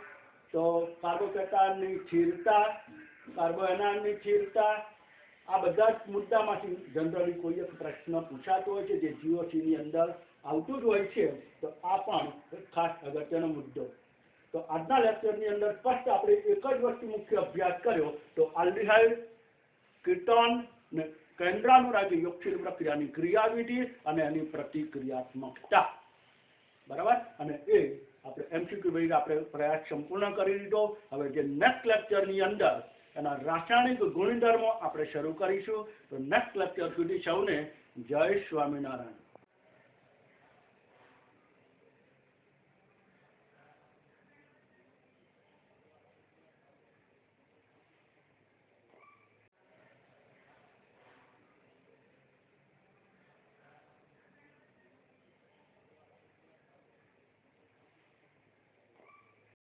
તો કાર્બોકેટાયનની સ્થિરતા, કાર્બોએનાયનની સ્થિરતા, આ બધા જ મુદ્દામાંથી જનરલી કોઈ એક પ્રશ્ન પૂછાતો હોય છે જે જીઓસીની અંદર આવતું જ હોય છે, તો આ પણ એક ખાસ અગત્યનો મુદ્દો। તો આજના લેક્ચરની અંદર સ્પષ્ટ આપણે એક જ વસ્તુ મુખ્ય અભ્યાસ કર્યો, તો આલ્ડીહાઇડ, કીટોન ને કેન્દ્રાનુરાગી યોગશીલ પ્રક્રિયાની ક્રિયાવિધિ અને એની પ્રતિક્રિયાત્મકતા બરાબર। અને એ આપણે એમસીક્યુ બેઝ આપણે પ્રયાસ સંપૂર્ણ કરી દીધો। હવે જે નેક્સ્ટ લેક્ચરની અંદર એના રાસાયણિક ગુણધર્મો આપણે શરૂ કરીશું। તો નેક્સ્ટ લેક્ચર સુધી સૌને જય સ્વામિનારાયણ।